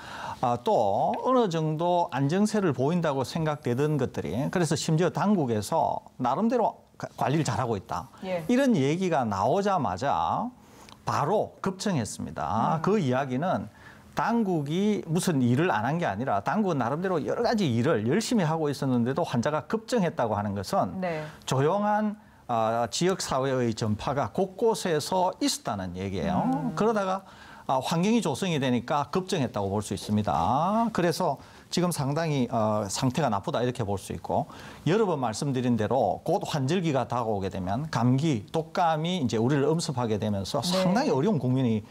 [SPEAKER 6] 또 어느 정도 안정세를 보인다고 생각되던 것들이 그래서 심지어 당국에서 나름대로 관리를 잘하고 있다.
[SPEAKER 1] 예.
[SPEAKER 6] 이런 얘기가 나오자마자 바로 급증했습니다. 그 이야기는 당국이 무슨 일을 안 한 게 아니라 당국은 나름대로 여러 가지 일을 열심히 하고 있었는데도 환자가 급증했다고 하는 것은
[SPEAKER 1] 네.
[SPEAKER 6] 조용한 지역사회의 전파가 곳곳에서 있었다는 얘기예요. 그러다가 환경이 조성이 되니까 급증했다고 볼 수 있습니다. 그래서 지금 상당히 상태가 나쁘다 이렇게 볼 수 있고 여러 번 말씀드린 대로 곧 환절기가 다가오게 되면 감기, 독감이 이제 우리를 엄습하게 되면서 상당히 어려운 국면이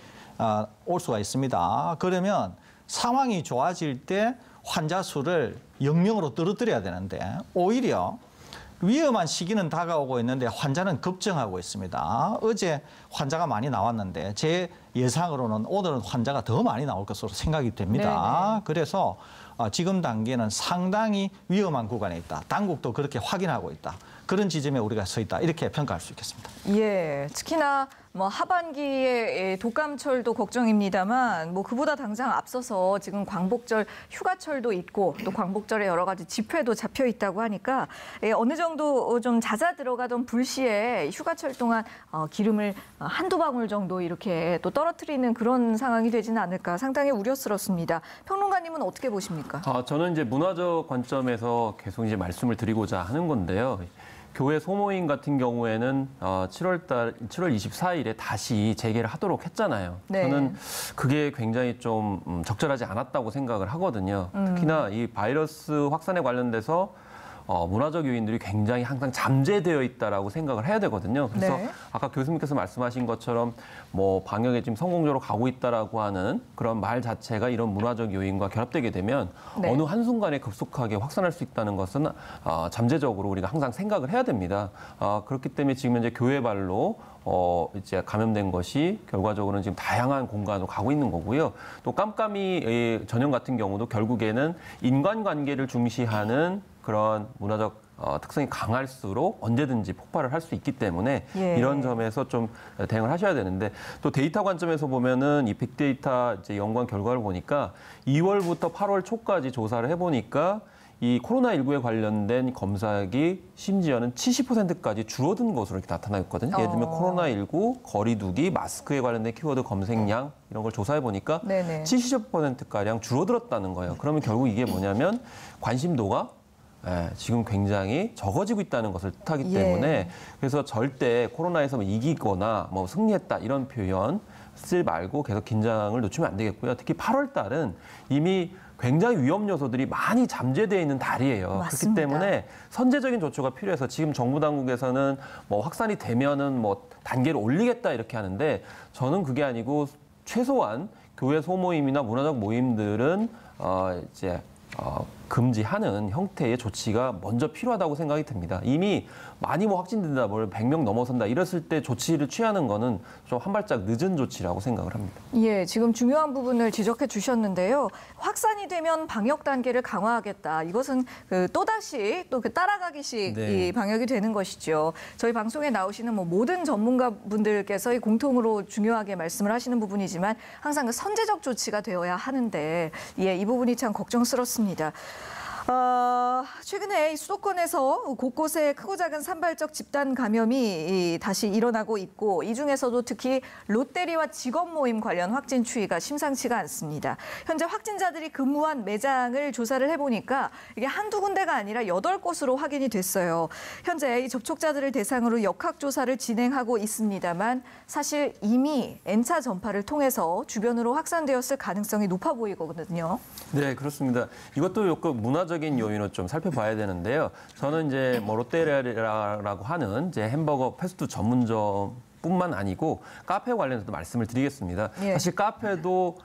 [SPEAKER 6] 올 수가 있습니다. 그러면 상황이 좋아질 때 환자 수를 0명으로 떨어뜨려야 되는데 오히려 위험한 시기는 다가오고 있는데 환자는 급증하고 있습니다. 어제 환자가 많이 나왔는데 제 예상으로는 오늘은 환자가 더 많이 나올 것으로 생각이 됩니다.
[SPEAKER 1] 네네.
[SPEAKER 6] 그래서 지금 단계는 상당히 위험한 구간에 있다. 당국도 그렇게 확인하고 있다. 그런 지점에 우리가 서 있다. 이렇게 평가할 수 있겠습니다.
[SPEAKER 1] 예, 특히나 하반기에 독감철도 걱정입니다만 그보다 당장 앞서서 지금 광복절 휴가철도 있고 또 광복절에 여러 가지 집회도 잡혀 있다고 하니까 어느 정도 좀 잦아 들어가던 불시에 휴가철 동안 기름을 한두 방울 정도 이렇게 또 떨어뜨리는 그런 상황이 되지는 않을까 상당히 우려스럽습니다. 평론가님은 어떻게 보십니까?
[SPEAKER 7] 저는 이제 문화적 관점에서 계속 이제 말씀을 드리고자 하는 건데요. 교회 소모임 같은 경우에는 7월 24일에 다시 재개를 하도록 했잖아요.
[SPEAKER 1] 네.
[SPEAKER 7] 저는 그게 굉장히 좀 적절하지 않았다고 생각을 하거든요. 특히나 이 바이러스 확산에 관련돼서 문화적 요인들이 굉장히 항상 잠재되어 있다라고 생각을 해야 되거든요. 그래서
[SPEAKER 1] 네.
[SPEAKER 7] 아까 교수님께서 말씀하신 것처럼 방역에 지금 성공적으로 가고 있다라고 하는 그런 말 자체가 이런 문화적 요인과 결합되게 되면
[SPEAKER 1] 네.
[SPEAKER 7] 어느 한순간에 급속하게 확산할 수 있다는 것은 잠재적으로 우리가 항상 생각을 해야 됩니다. 그렇기 때문에 지금 현재 교회발로 이제 감염된 것이 결과적으로는 지금 다양한 공간으로 가고 있는 거고요. 또 깜깜이 전염 같은 경우도 결국에는 인간관계를 중시하는 그런 문화적 특성이 강할수록 언제든지 폭발을 할 수 있기 때문에
[SPEAKER 1] 예.
[SPEAKER 7] 이런 점에서 좀 대응을 하셔야 되는데 또 데이터 관점에서 보면은 이 빅데이터 이제 연구한 결과를 보니까 2월부터 8월 초까지 조사를 해보니까 이 코로나19에 관련된 검사액이 심지어는 70%까지 줄어든 것으로 이렇게 나타나있거든요. 예를 들면 코로나19, 거리두기, 마스크에 관련된 키워드 검색량 이런 걸 조사해 보니까 70%가량 줄어들었다는 거예요. 그러면 결국 이게 뭐냐면 관심도가 지금 굉장히 적어지고 있다는 것을 뜻하기 때문에 그래서 절대 코로나에서 이기거나 승리했다 이런 표현 쓰지 말고 계속 긴장을 늦추면 안 되겠고요. 특히 8월 달은 이미 굉장히 위험 요소들이 많이 잠재되어 있는 달이에요.
[SPEAKER 1] 맞습니다.
[SPEAKER 7] 그렇기 때문에 선제적인 조처가 필요해서 지금 정부 당국에서는 확산이 되면은 단계를 올리겠다 이렇게 하는데 저는 그게 아니고 최소한 교회 소모임이나 문화적 모임들은 이제 금지하는 형태의 조치가 먼저 필요하다고 생각이 듭니다. 이미 많이 확진된다, 100명 넘어선다 이랬을 때 조치를 취하는 거는 좀 한 발짝 늦은 조치라고 생각을 합니다.
[SPEAKER 1] 예, 지금 중요한 부분을 지적해 주셨는데요. 확산이 되면 방역 단계를 강화하겠다. 이것은 또다시 또 따라가기식
[SPEAKER 7] 네.
[SPEAKER 1] 이 방역이 되는 것이죠. 저희 방송에 나오시는 모든 전문가분들께서 공통으로 중요하게 말씀을 하시는 부분이지만 항상 선제적 조치가 되어야 하는데 이 부분이 참 걱정스럽습니다. 최근에 수도권에서 곳곳에 크고 작은 산발적 집단 감염이 다시 일어나고 있고 이 중에서도 특히 롯데리아 직원 모임 관련 확진 추이가 심상치가 않습니다. 현재 확진자들이 근무한 매장을 조사를 해보니까 이게 한두 군데가 아니라 8곳으로 확인이 됐어요. 현재 이 접촉자들을 대상으로 역학조사를 진행하고 있습니다만 사실 이미 N차 전파를 통해서 주변으로 확산되었을 가능성이 높아 보이거든요.
[SPEAKER 7] 네, 그렇습니다. 이것도 조금 문화적인 요인을 좀 살펴봐야 되는데요. 저는 이제 롯데리아라고 하는 이제 햄버거 패스트푸드 전문점 뿐만 아니고 카페 관련해서도 말씀을 드리겠습니다.
[SPEAKER 1] 예.
[SPEAKER 7] 사실 카페도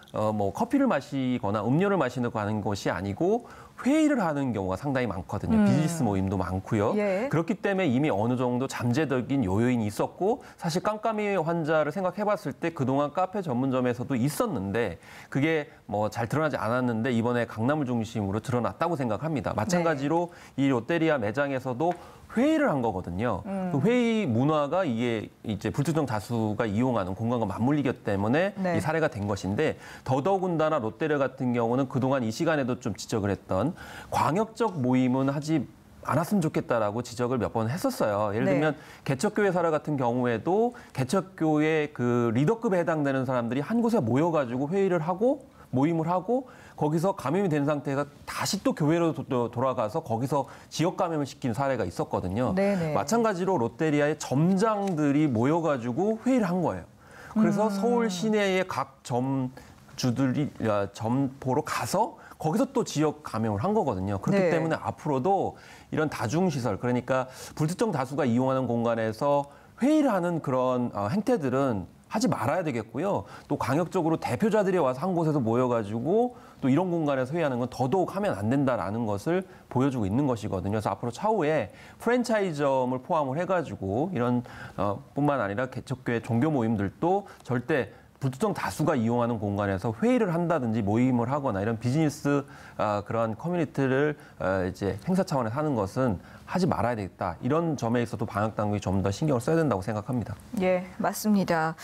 [SPEAKER 7] 커피를 마시거나 음료를 마시는 가는 것이 아니고 회의를 하는 경우가 상당히 많거든요. 비즈니스 모임도 많고요.
[SPEAKER 1] 예.
[SPEAKER 7] 그렇기 때문에 이미 어느 정도 잠재적인 요인이 있었고 사실 깜깜이 환자를 생각해봤을 때 그동안 카페 전문점에서도 있었는데 그게 잘 드러나지 않았는데 이번에 강남을 중심으로 드러났다고 생각합니다. 마찬가지로 이 롯데리아 매장에서도 회의를 한 거거든요. 그 회의 문화가 이게 이제 불특정 다수가 이용하는 공간과 맞물리기 때문에
[SPEAKER 1] 네.
[SPEAKER 7] 이 사례가 된 것인데 더더군다나 롯데리아 같은 경우는 그동안 이 시간에도 좀 지적을 했던 광역적 모임은 하지 않았으면 좋겠다라고 지적을 몇 번 했었어요. 예를 들면 개척교회 사례 같은 경우에도 개척교회 그 리더급에 해당되는 사람들이 한 곳에 모여가지고 회의를 하고 모임을 하고 거기서 감염이 된 상태에서 다시 또 교회로 돌아가서 거기서 지역 감염을 시킨 사례가 있었거든요.
[SPEAKER 1] 네네.
[SPEAKER 7] 마찬가지로 롯데리아의 점장들이 모여가지고 회의를 한 거예요. 그래서 서울 시내의 각 점주들이 점포로 가서 거기서 또 지역 감염을 한 거거든요. 그렇기
[SPEAKER 1] 네.
[SPEAKER 7] 때문에 앞으로도 이런 다중시설, 그러니까 불특정 다수가 이용하는 공간에서 회의를 하는 그런 행태들은 하지 말아야 되겠고요. 또 강력적으로 대표자들이 와서 한 곳에서 모여가지고 또 이런 공간에서 회의하는 건 더더욱 하면 안 된다라는 것을 보여주고 있는 것이거든요. 그래서 앞으로 차후에 프랜차이즈점을 포함을 해가지고 이런 뿐만 아니라 개척교회 종교 모임들도 절대 불특정 다수가 이용하는 공간에서 회의를 한다든지 모임을 하거나 이런 비즈니스 그런 커뮤니티를 이제 행사 차원에서 하는 것은 하지 말아야 되겠다. 이런 점에 있어도 방역 당국이 좀 더 신경을 써야 된다고 생각합니다.
[SPEAKER 1] 예, 맞습니다.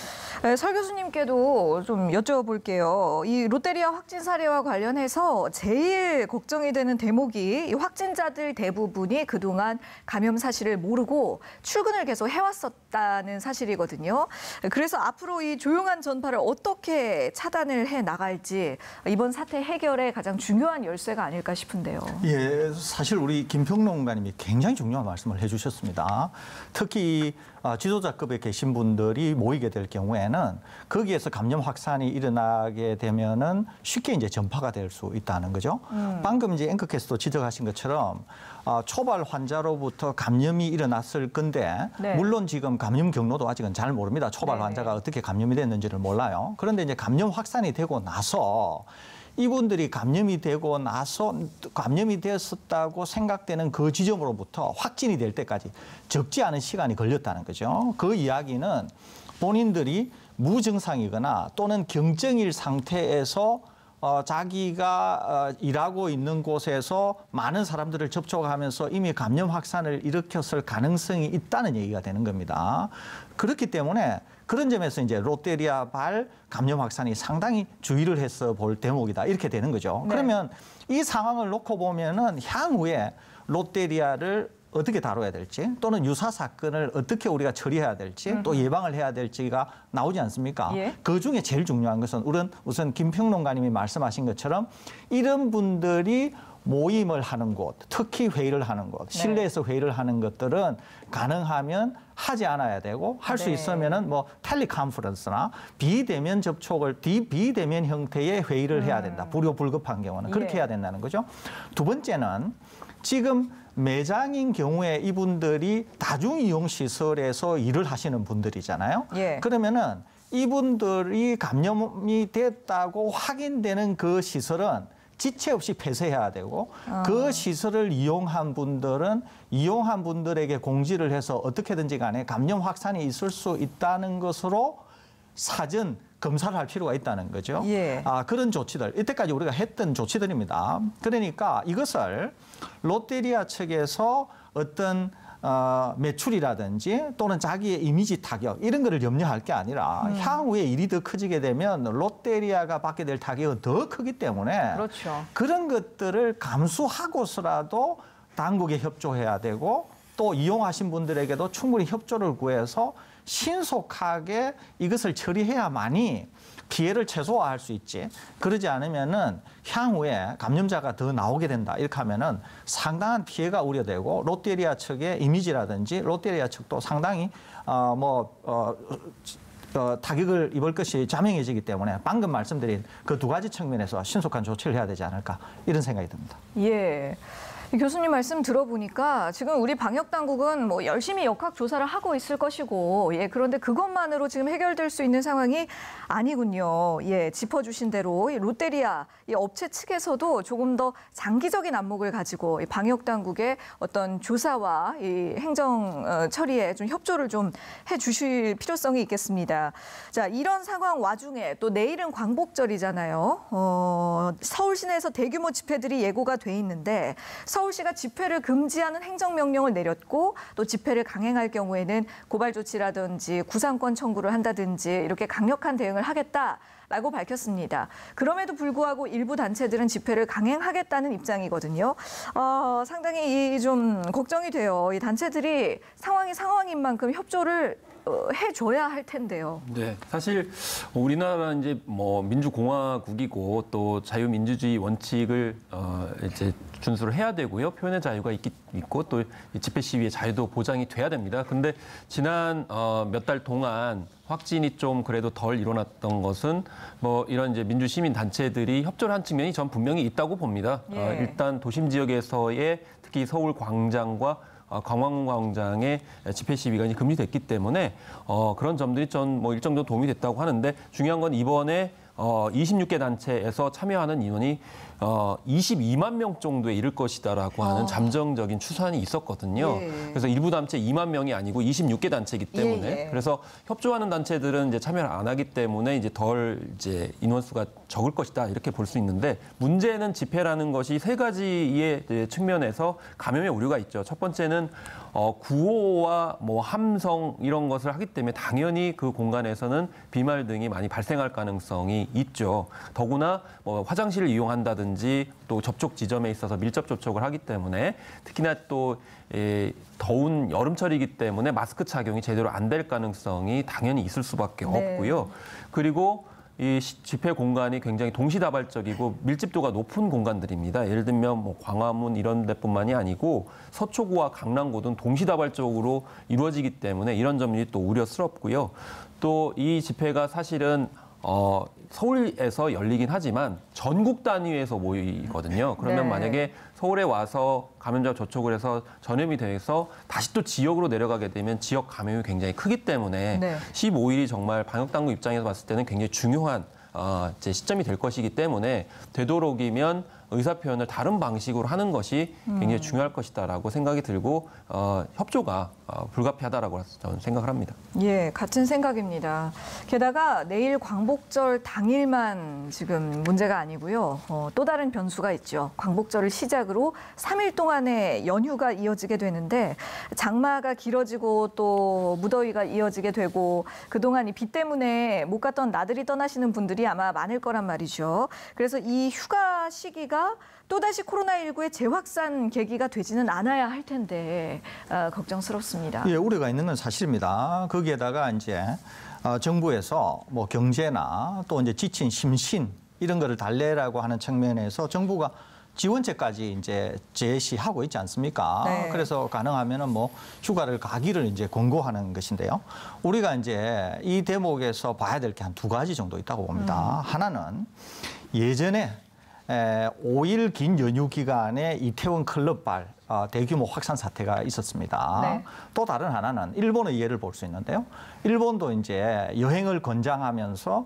[SPEAKER 1] 설 교수님께도 좀 여쭤볼게요. 이 롯데리아 확진 사례와 관련해서 제일 걱정이 되는 대목이 이 확진자들 대부분이 그동안 감염 사실을 모르고 출근을 계속 해왔었다는 사실이거든요. 그래서 앞으로 이 조용한 전파를 어떻게 차단을 해 나갈지 이번 사태 해결에 가장 중요한 열쇠가 아닐까 싶은데요.
[SPEAKER 6] 예, 사실 우리 김평론가님이 굉장히 중요한 말씀을 해주셨습니다. 특히 지도자급에 계신 분들이 모이게 될 경우에는 거기에서 감염 확산이 일어나게 되면은 쉽게 이제 전파가 될 수 있다는 거죠. 방금 이제 앵커께서도 지적하신 것처럼 초발 환자로부터 감염이 일어났을 건데
[SPEAKER 1] 네.
[SPEAKER 6] 물론 지금 감염 경로도 아직은 잘 모릅니다. 초발
[SPEAKER 1] 네.
[SPEAKER 6] 환자가 어떻게 감염이 됐는지를 몰라요. 그런데 이제 감염 확산이 되고 나서 이분들이 감염이 되고 나서 감염이 되었다고 생각되는 그 지점으로부터 확진이 될 때까지 적지 않은 시간이 걸렸다는 거죠. 그 이야기는 본인들이 무증상이거나 또는 경증일 상태에서 자기가 일하고 있는 곳에서 많은 사람들을 접촉하면서 이미 감염 확산을 일으켰을 가능성이 있다는 얘기가 되는 겁니다. 그렇기 때문에 그런 점에서 이제 롯데리아발 감염 확산이 상당히 주의를 해서 볼 대목이다. 이렇게 되는 거죠.
[SPEAKER 1] 네.
[SPEAKER 6] 그러면 이 상황을 놓고 보면은 향후에 롯데리아를 어떻게 다뤄야 될지 또는 유사 사건을 어떻게 우리가 처리해야 될지 또 예방을 해야 될지가 나오지 않습니까?
[SPEAKER 1] 예.
[SPEAKER 6] 그중에 제일 중요한 것은 우선 김평론가님이 말씀하신 것처럼 이런 분들이 모임을 하는 곳, 특히 회의를 하는 곳, 실내에서 회의를 하는 것들은 가능하면 하지 않아야 되고 할 수
[SPEAKER 1] 네.
[SPEAKER 6] 있으면은 텔레컨퍼런스나 비대면 접촉을 비대면 형태의 회의를 해야 된다. 불급한 경우는 그렇게
[SPEAKER 1] 예.
[SPEAKER 6] 해야 된다는 거죠. 두 번째는 지금 매장인 경우에 이분들이 다중이용시설에서 일을 하시는 분들이잖아요.
[SPEAKER 1] 예.
[SPEAKER 6] 그러면은 이분들이 감염이 됐다고 확인되는 그 시설은 지체 없이 폐쇄해야 되고 그 시설을 이용한 분들에게 공지를 해서 어떻게든지 간에 감염 확산이 있을 수 있다는 것으로 사전 검사를 할 필요가 있다는 거죠.
[SPEAKER 1] 예.
[SPEAKER 6] 그런 조치들, 이때까지 우리가 했던 조치들입니다. 그러니까 이것을 롯데리아 측에서 어떤 매출이라든지 또는 자기의 이미지 타격 이런 거를 염려할 게 아니라 향후에 일이 더 커지게 되면 롯데리아가 받게 될 타격은 더 크기 때문에
[SPEAKER 1] 그렇죠.
[SPEAKER 6] 그런 것들을 감수하고서라도 당국에 협조해야 되고 또 이용하신 분들에게도 충분히 협조를 구해서 신속하게 이것을 처리해야만이 피해를 최소화할 수 있지. 그러지 않으면은 향후에 감염자가 더 나오게 된다. 이렇게 하면은 상당한 피해가 우려되고 롯데리아 측의 이미지라든지 롯데리아 측도 상당히 타격을 입을 것이 자명해지기 때문에 방금 말씀드린 그 두 가지 측면에서 신속한 조치를 해야 되지 않을까 이런 생각이 듭니다.
[SPEAKER 1] 예. 교수님 말씀 들어보니까 지금 우리 방역 당국은 뭐 열심히 역학 조사를 하고 있을 것이고, 그런데 그것만으로 지금 해결될 수 있는 상황이 아니군요. 짚어주신 대로 이 롯데리아 이 업체 측에서도 조금 더 장기적인 안목을 가지고 이 방역 당국의 어떤 조사와 이 행정 처리에 좀 협조를 좀 해주실 필요성이 있겠습니다. 자, 이런 상황 와중에 또 내일은 광복절이잖아요. 서울 시내에서 대규모 집회들이 예고가 돼 있는데. 서울시가 집회를 금지하는 행정명령을 내렸고 또 집회를 강행할 경우에는 고발 조치라든지 구상권 청구를 한다든지 이렇게 강력한 대응을 하겠다라고 밝혔습니다. 그럼에도 불구하고 일부 단체들은 집회를 강행하겠다는 입장이거든요. 상당히 좀 걱정이 돼요. 이 단체들이 상황인 만큼 협조를 해줘야 할 텐데요.
[SPEAKER 7] 네, 사실 우리나라 이제 뭐 민주공화국이고 또 자유민주주의 원칙을 이제 준수를 해야 되고요. 표현의 자유가 있고 또 집회 시위의 자유도 보장이 돼야 됩니다. 근데 지난 몇 달 동안 확진이 좀 그래도 덜 일어났던 것은 뭐 이런 이제 민주시민 단체들이 협조를 한 측면이 전 분명히 있다고 봅니다. 일단 도심 지역에서의 특히 서울 광장과 광화문광장의 집회 시위가 이제 금지됐기 때문에 그런 점들이 전 뭐 일정 정도 도움이 됐다고 하는데 중요한 건 이번에 26개 단체에서 참여하는 인원이 22만 명 정도에 이를 것이다라고 하는 잠정적인 추산이 있었거든요. 그래서 일부 단체 2만 명이 아니고 26개 단체이기 때문에 그래서 협조하는 단체들은 이제 참여를 안 하기 때문에 이제 덜 이제 인원수가 적을 것이다 이렇게 볼 수 있는데 문제는 집회라는 것이 세 가지의 측면에서 감염의 우려가 있죠. 첫 번째는 구호와 뭐 함성 이런 것을 하기 때문에 당연히 그 공간에서는 비말 등이 많이 발생할 가능성이 있죠. 더구나 뭐 화장실을 이용한다든지 또 접촉 지점에 있어서 밀접 접촉을 하기 때문에 특히나 또 더운 여름철이기 때문에 마스크 착용이 제대로 안 될 가능성이 당연히 있을 수밖에 없고요. 그리고 이 집회 공간이 굉장히 동시다발적이고 밀집도가 높은 공간들입니다. 예를 들면 뭐 광화문 이런 데뿐만이 아니고 서초구와 강남구 등 동시다발적으로 이루어지기 때문에 이런 점이 또 우려스럽고요. 또 이 집회가 사실은 서울에서 열리긴 하지만 전국 단위에서 모이거든요. 그러면 만약에 서울에 와서 감염자 접촉을 해서 전염이 돼서 다시 또 지역으로 내려가게 되면 지역 감염이 굉장히 크기 때문에 15일이 정말 방역당국 입장에서 봤을 때는 굉장히 중요한 이제 시점이 될 것이기 때문에 되도록이면 의사표현을 다른 방식으로 하는 것이 굉장히 중요할 것이다라고 생각이 들고 협조가 불가피하다라고 저는 생각을 합니다.
[SPEAKER 1] 예, 같은 생각입니다. 게다가 내일 광복절 당일만 지금 문제가 아니고요. 또 다른 변수가 있죠. 광복절을 시작으로 3일 동안의 연휴가 이어지게 되는데 장마가 길어지고 또 무더위가 이어지게 되고 그동안 이 비 때문에 못 갔던 나들이 떠나시는 분들이 아마 많을 거란 말이죠. 그래서 이 휴가 시기가 또다시 코로나19의 재확산 계기가 되지는 않아야 할 텐데 걱정스럽습니다.
[SPEAKER 6] 예, 우려가 있는 건 사실입니다. 거기에다가 이제 정부에서 뭐 경제나 또 이제 지친 심신 이런 거를 달래라고 하는 측면에서 정부가 지원책까지 이제 제시하고 있지 않습니까? 그래서 가능하면은 뭐 휴가를 가기를 이제 권고하는 것인데요. 우리가 이제 이 대목에서 봐야 될 게 한 두 가지 정도 있다고 봅니다. 하나는 예전에 5일 긴 연휴 기간에 이태원 클럽발 대규모 확산 사태가 있었습니다.
[SPEAKER 1] 네.
[SPEAKER 6] 또 다른 하나는 일본의 예를 볼 수 있는데요. 일본도 이제 여행을 권장하면서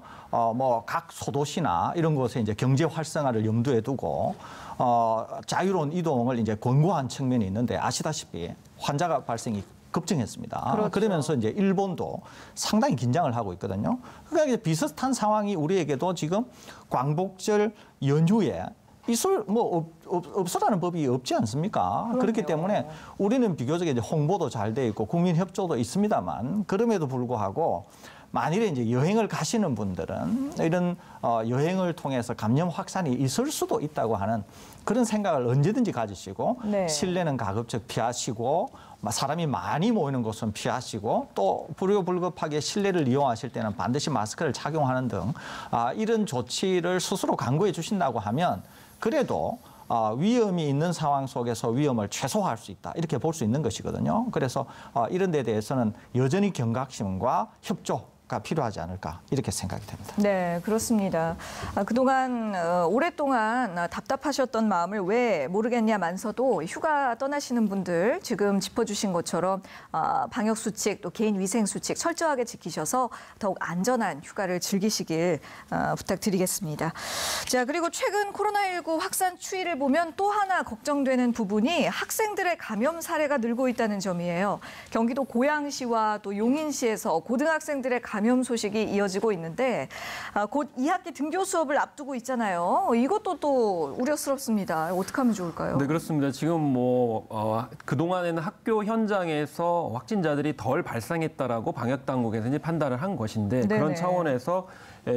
[SPEAKER 6] 뭐 각 소도시나 이런 곳에 이제 경제 활성화를 염두에 두고 자유로운 이동을 이제 권고한 측면이 있는데 아시다시피 환자가 발생이 급증했습니다.
[SPEAKER 1] 그렇죠.
[SPEAKER 6] 그러면서 이제 일본도 상당히 긴장을 하고 있거든요. 그러니까 이제 비슷한 상황이 우리에게도 지금 광복절 연휴에 있을 뭐 없으라는 법이 없지 않습니까?
[SPEAKER 1] 그럼요.
[SPEAKER 6] 그렇기 때문에 우리는 비교적 이제 홍보도 잘 돼 있고 국민 협조도 있습니다만 그럼에도 불구하고 만일에 이제 여행을 가시는 분들은 이런 여행을 통해서 감염 확산이 있을 수도 있다고 하는 그런 생각을 언제든지 가지시고
[SPEAKER 1] 네.
[SPEAKER 6] 실내는 가급적 피하시고 사람이 많이 모이는 곳은 피하시고 또 불효불급하게 실내를 이용하실 때는 반드시 마스크를 착용하는 등 이런 조치를 스스로 강구해 주신다고 하면 그래도 위험이 있는 상황 속에서 위험을 최소화할 수 있다. 이렇게 볼 수 있는 것이거든요. 그래서 이런 데 대해서는 여전히 경각심과 협조가 필요하지 않을까 이렇게 생각이 됩니다.
[SPEAKER 1] 네, 그렇습니다. 그동안 오랫동안 답답하셨던 마음을 왜 모르겠냐만서도 휴가 떠나시는 분들 지금 짚어주신 것처럼 방역 수칙 또 개인 위생 수칙 철저하게 지키셔서 더욱 안전한 휴가를 즐기시길 부탁드리겠습니다. 자, 그리고 최근 코로나19 확산 추이를 보면 또 하나 걱정되는 부분이 학생들의 감염 사례가 늘고 있다는 점이에요. 경기도 고양시와 또 용인시에서 고등학생들의 감염 소식이 이어지고 있는데 곧 2학기 등교 수업을 앞두고 있잖아요. 이것도 또 우려스럽습니다. 어떻게 하면 좋을까요?
[SPEAKER 7] 네, 그렇습니다. 지금 뭐 그동안에는 학교 현장에서 확진자들이 덜 발생했다라고 방역 당국에서 이제 판단을 한 것인데
[SPEAKER 1] 네네.
[SPEAKER 7] 그런 차원에서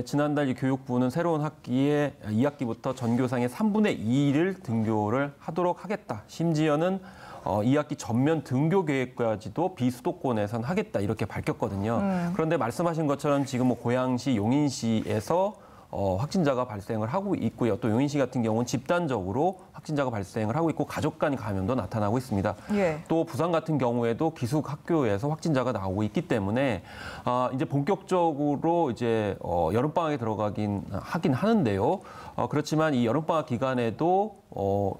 [SPEAKER 7] 지난달 교육부는 새로운 학기에 2학기부터 전교생의 3분의 2를 등교를 하도록 하겠다. 심지어는 2학기 전면 등교 계획까지도 비수도권에선 하겠다 이렇게 밝혔거든요. 그런데 말씀하신 것처럼 지금 뭐 고양시, 용인시에서 확진자가 발생을 하고 있고요. 또 용인시 같은 경우는 집단적으로 확진자가 발생을 하고 있고 가족 간 감염도 나타나고 있습니다.
[SPEAKER 1] 예. 또
[SPEAKER 7] 부산 같은 경우에도 기숙 학교에서 확진자가 나오고 있기 때문에 이제 본격적으로 이제 여름방학에 들어가긴 하긴 하는데요. 그렇지만 이 여름방학 기간에도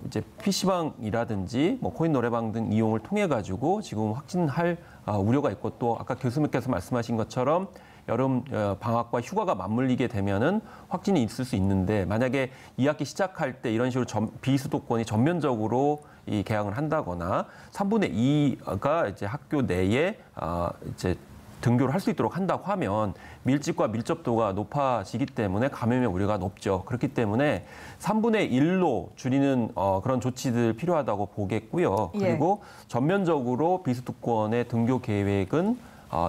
[SPEAKER 7] 이제 PC방이라든지 뭐 코인 노래방 등 이용을 통해 가지고 지금 확진할 우려가 있고 또 아까 교수님께서 말씀하신 것처럼 여름 방학과 휴가가 맞물리게 되면은 확진이 있을 수 있는데 만약에 2학기 시작할 때 이런 식으로 비수도권이 전면적으로 이 개항을 한다거나 3분의 2가 이제 학교 내에 이제 등교를 할 수 있도록 한다고 하면 밀집과 밀접도가 높아지기 때문에 감염의 우려가 높죠. 그렇기 때문에 3분의 1로 줄이는 그런 조치들 필요하다고 보겠고요. 그리고 전면적으로 비수도권의 등교 계획은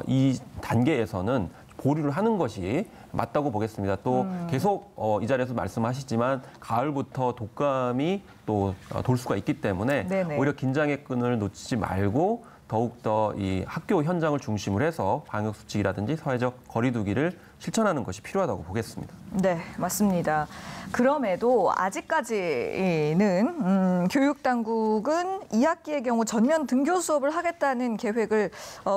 [SPEAKER 7] 이 단계에서는 보류를 하는 것이 맞다고 보겠습니다. 또 계속 이 자리에서 말씀하시지만 가을부터 독감이 또 돌 수가 있기 때문에
[SPEAKER 1] 네네.
[SPEAKER 7] 오히려 긴장의 끈을 놓치지 말고 더욱더 이 학교 현장을 중심으로 해서 방역 수칙이라든지 사회적 거리 두기를 실천하는 것이 필요하다고 보겠습니다.
[SPEAKER 1] 네, 맞습니다. 그럼에도 아직까지는 교육당국은 2학기의 경우 전면 등교 수업을 하겠다는 계획을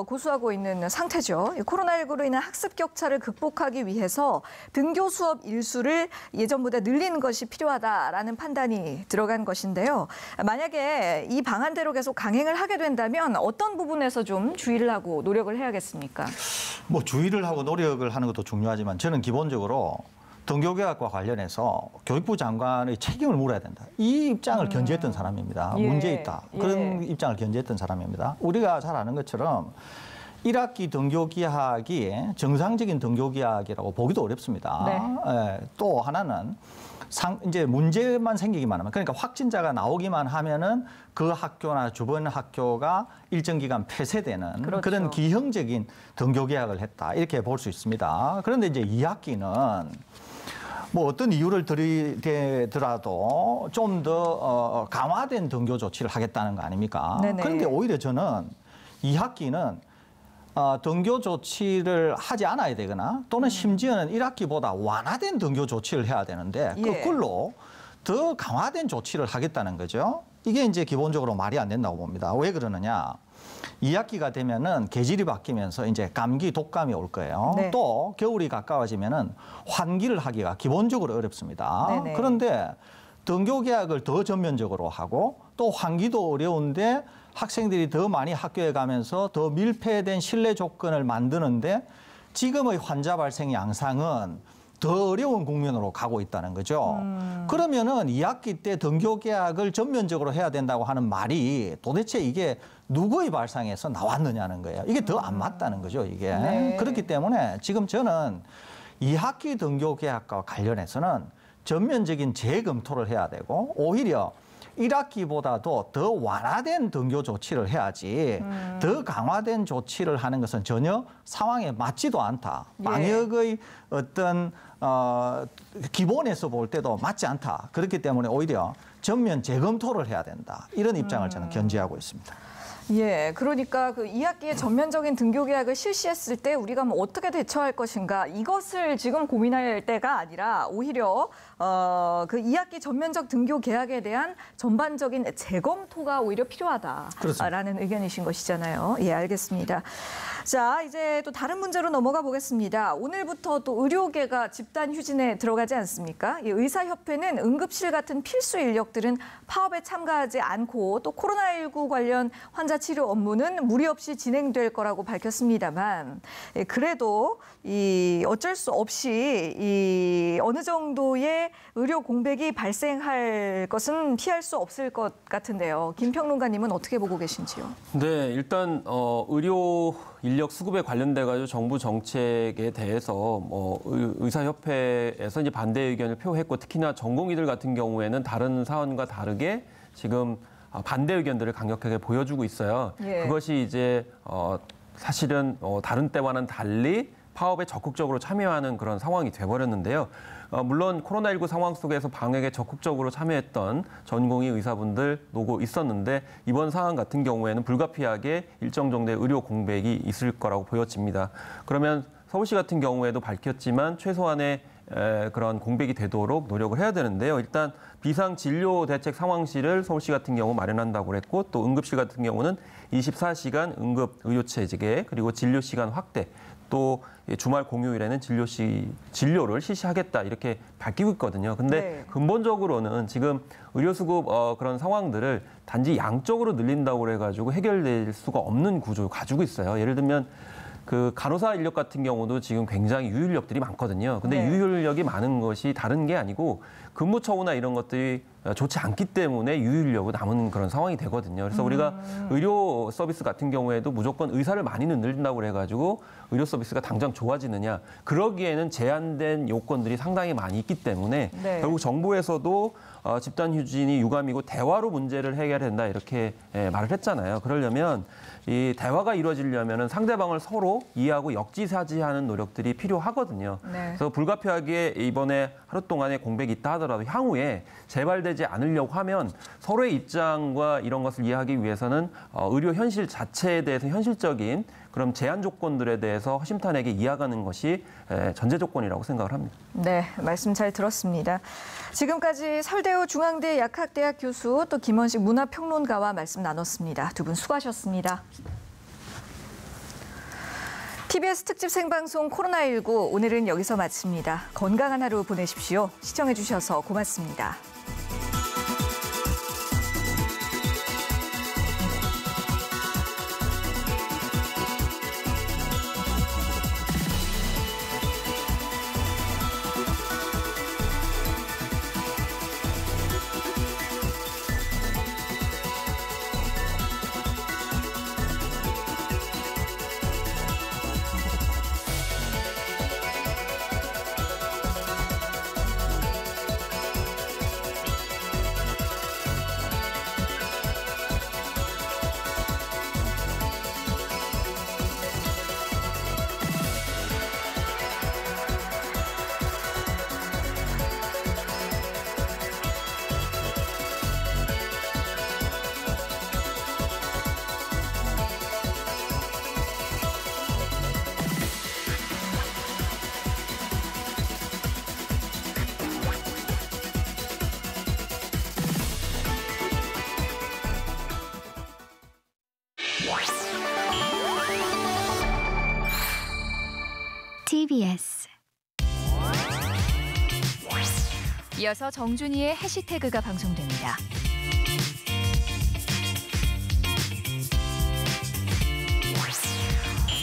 [SPEAKER 1] 고수하고 있는 상태죠. 코로나19로 인한 학습 격차를 극복하기 위해서 등교 수업 일수를 예전보다 늘리는 것이 필요하다라는 판단이 들어간 것인데요. 만약에 이 방안대로 계속 강행을 하게 된다면 어떤 부분에서 좀 주의를 하고 노력을 해야겠습니까?
[SPEAKER 6] 뭐 주의를 하고 노력을 하는 것도 중요하지만 저는 기본적으로 등교계약과 관련해서 교육부 장관의 책임을 물어야 된다. 이 입장을 견지했던 사람입니다.
[SPEAKER 1] 예.
[SPEAKER 6] 문제 있다. 그런 입장을 견지했던 사람입니다. 우리가 잘 아는 것처럼 1학기 등교계약이 정상적인 등교계약이라고 보기도 어렵습니다.
[SPEAKER 1] 네.
[SPEAKER 6] 예, 또 하나는 이제 문제만 생기기만 하면 그러니까 확진자가 나오기만 하면은 그 학교나 주변 학교가 일정 기간 폐쇄되는
[SPEAKER 1] 그렇죠.
[SPEAKER 6] 그런 기형적인 등교 계약을 했다 이렇게 볼 수 있습니다. 그런데 이제 2학기는 뭐 어떤 이유를 들이대더라도 좀 더 강화된 등교 조치를 하겠다는 거 아닙니까?
[SPEAKER 1] 네네.
[SPEAKER 6] 그런데 오히려 저는 2학기는 등교 조치를 하지 않아야 되거나 또는 심지어는 1학기보다 완화된 등교 조치를 해야 되는데 거꾸로 더 강화된 조치를 하겠다는 거죠. 이게 이제 기본적으로 말이 안 된다고 봅니다. 왜 그러느냐? 2학기가 되면은 계절이 바뀌면서 이제 감기, 독감이 올 거예요.
[SPEAKER 1] 네.
[SPEAKER 6] 또 겨울이 가까워지면은 환기를 하기가 기본적으로 어렵습니다.
[SPEAKER 1] 네네.
[SPEAKER 6] 그런데 등교 계약을 더 전면적으로 하고 또 환기도 어려운데 학생들이 더 많이 학교에 가면서 더 밀폐된 실내 조건을 만드는데 지금의 환자 발생 양상은 더 어려운 국면으로 가고 있다는 거죠. 그러면은 2학기 때 등교 계약을 전면적으로 해야 된다고 하는 말이 도대체 이게 누구의 발상에서 나왔느냐는 거예요. 이게 더 안 맞다는 거죠, 이게.
[SPEAKER 1] 네.
[SPEAKER 6] 그렇기 때문에 지금 저는 2학기 등교 계약과 관련해서는 전면적인 재검토를 해야 되고 오히려 1학기보다도 더 완화된 등교 조치를 해야지 더 강화된 조치를 하는 것은 전혀 상황에 맞지도 않다. 방역의 어떤 기본에서 볼 때도 맞지 않다. 그렇기 때문에 오히려 전면 재검토를 해야 된다. 이런 입장을 저는 견지하고 있습니다.
[SPEAKER 1] 예, 그러니까 그 2학기에 전면적인 등교 계약을 실시했을 때 우리가 뭐 어떻게 대처할 것인가 이것을 지금 고민할 때가 아니라 오히려 그 2학기 전면적 등교 계약에 대한 전반적인 재검토가 오히려 필요하다라는
[SPEAKER 6] 그렇습니다.
[SPEAKER 1] 의견이신 것이잖아요. 예, 알겠습니다. 자, 이제 또 다른 문제로 넘어가 보겠습니다. 오늘부터 또 의료계가 집단 휴진에 들어가지 않습니까? 이 의사협회는 응급실 같은 필수 인력들은 파업에 참가하지 않고 또 코로나19 관련 환자 치료 업무는 무리 없이 진행될 거라고 밝혔습니다만 그래도 이 어쩔 수 없이 이 어느 정도의 의료 공백이 발생할 것은 피할 수 없을 것 같은데요. 김 평론가님은 어떻게 보고 계신지요?
[SPEAKER 7] 네, 일단 의료 인력 수급에 관련돼 가지고 정부 정책에 대해서 의사협회에서 이제 반대 의견을 표했고 특히나 전공의들 같은 경우에는 다른 사안과 다르게 지금 반대 의견들을 강력하게 보여주고 있어요.
[SPEAKER 1] 예.
[SPEAKER 7] 그것이 이제 사실은 다른 때와는 달리 파업에 적극적으로 참여하는 그런 상황이 돼버렸는데요. 물론 코로나19 상황 속에서 방역에 적극적으로 참여했던 전공의 의사분들 노고 있었는데 이번 상황 같은 경우에는 불가피하게 일정 정도의 의료 공백이 있을 거라고 보여집니다. 그러면 서울시 같은 경우에도 밝혔지만 최소한의 그런 공백이 되도록 노력을 해야 되는데요. 일단 비상진료대책 상황실을 서울시 같은 경우 마련한다고 그랬고 또 응급실 같은 경우는 24시간 응급의료체계 그리고 진료시간 확대 또 주말 공휴일에는 진료를 실시하겠다 이렇게 밝히고 있거든요. 근데
[SPEAKER 1] 네.
[SPEAKER 7] 근본적으로는 지금 의료수급 그런 상황들을 단지 양적으로 늘린다고 그래가지고 해결될 수가 없는 구조를 가지고 있어요. 예를 들면 그 간호사 인력 같은 경우도 지금 굉장히 유인력들이 많거든요. 근데
[SPEAKER 1] 네.
[SPEAKER 7] 유인력이 많은 것이 다른 게 아니고 근무 처우나 이런 것들이 좋지 않기 때문에 유인력이 남은 그런 상황이 되거든요. 그래서 우리가 의료 서비스 같은 경우에도 무조건 의사를 많이 늘린다고 그래가지고 의료 서비스가 당장 좋아지느냐. 그러기에는 제한된 요건들이 상당히 많이 있기 때문에
[SPEAKER 1] 네.
[SPEAKER 7] 결국 정부에서도 집단 휴진이 유감이고 대화로 문제를 해결해야 된다 이렇게 말을 했잖아요. 그러려면 이 대화가 이루어지려면 상대방을 서로 이해하고 역지사지하는 노력들이 필요하거든요.
[SPEAKER 1] 네.
[SPEAKER 7] 그래서 불가피하게 이번에 하루 동안의 공백이 있다 하더라도 향후에 재발되지 않으려고 하면 서로의 입장과 이런 것을 이해하기 위해서는 의료 현실 자체에 대해서 현실적인 그럼 제한 조건들에 대해서 허심탄회하게 이해하는 것이 전제 조건이라고 생각을 합니다.
[SPEAKER 1] 네, 말씀 잘 들었습니다. 지금까지 설대우 중앙대 약학대학 교수 또 김원식 문화평론가와 말씀 나눴습니다. 두 분 수고하셨습니다. TBS 특집 생방송 코로나19 오늘은 여기서 마칩니다. 건강한 하루 보내십시오. 시청해 주셔서 고맙습니다.
[SPEAKER 8] TBS 이어서 정준희의 해시태그가 방송됩니다.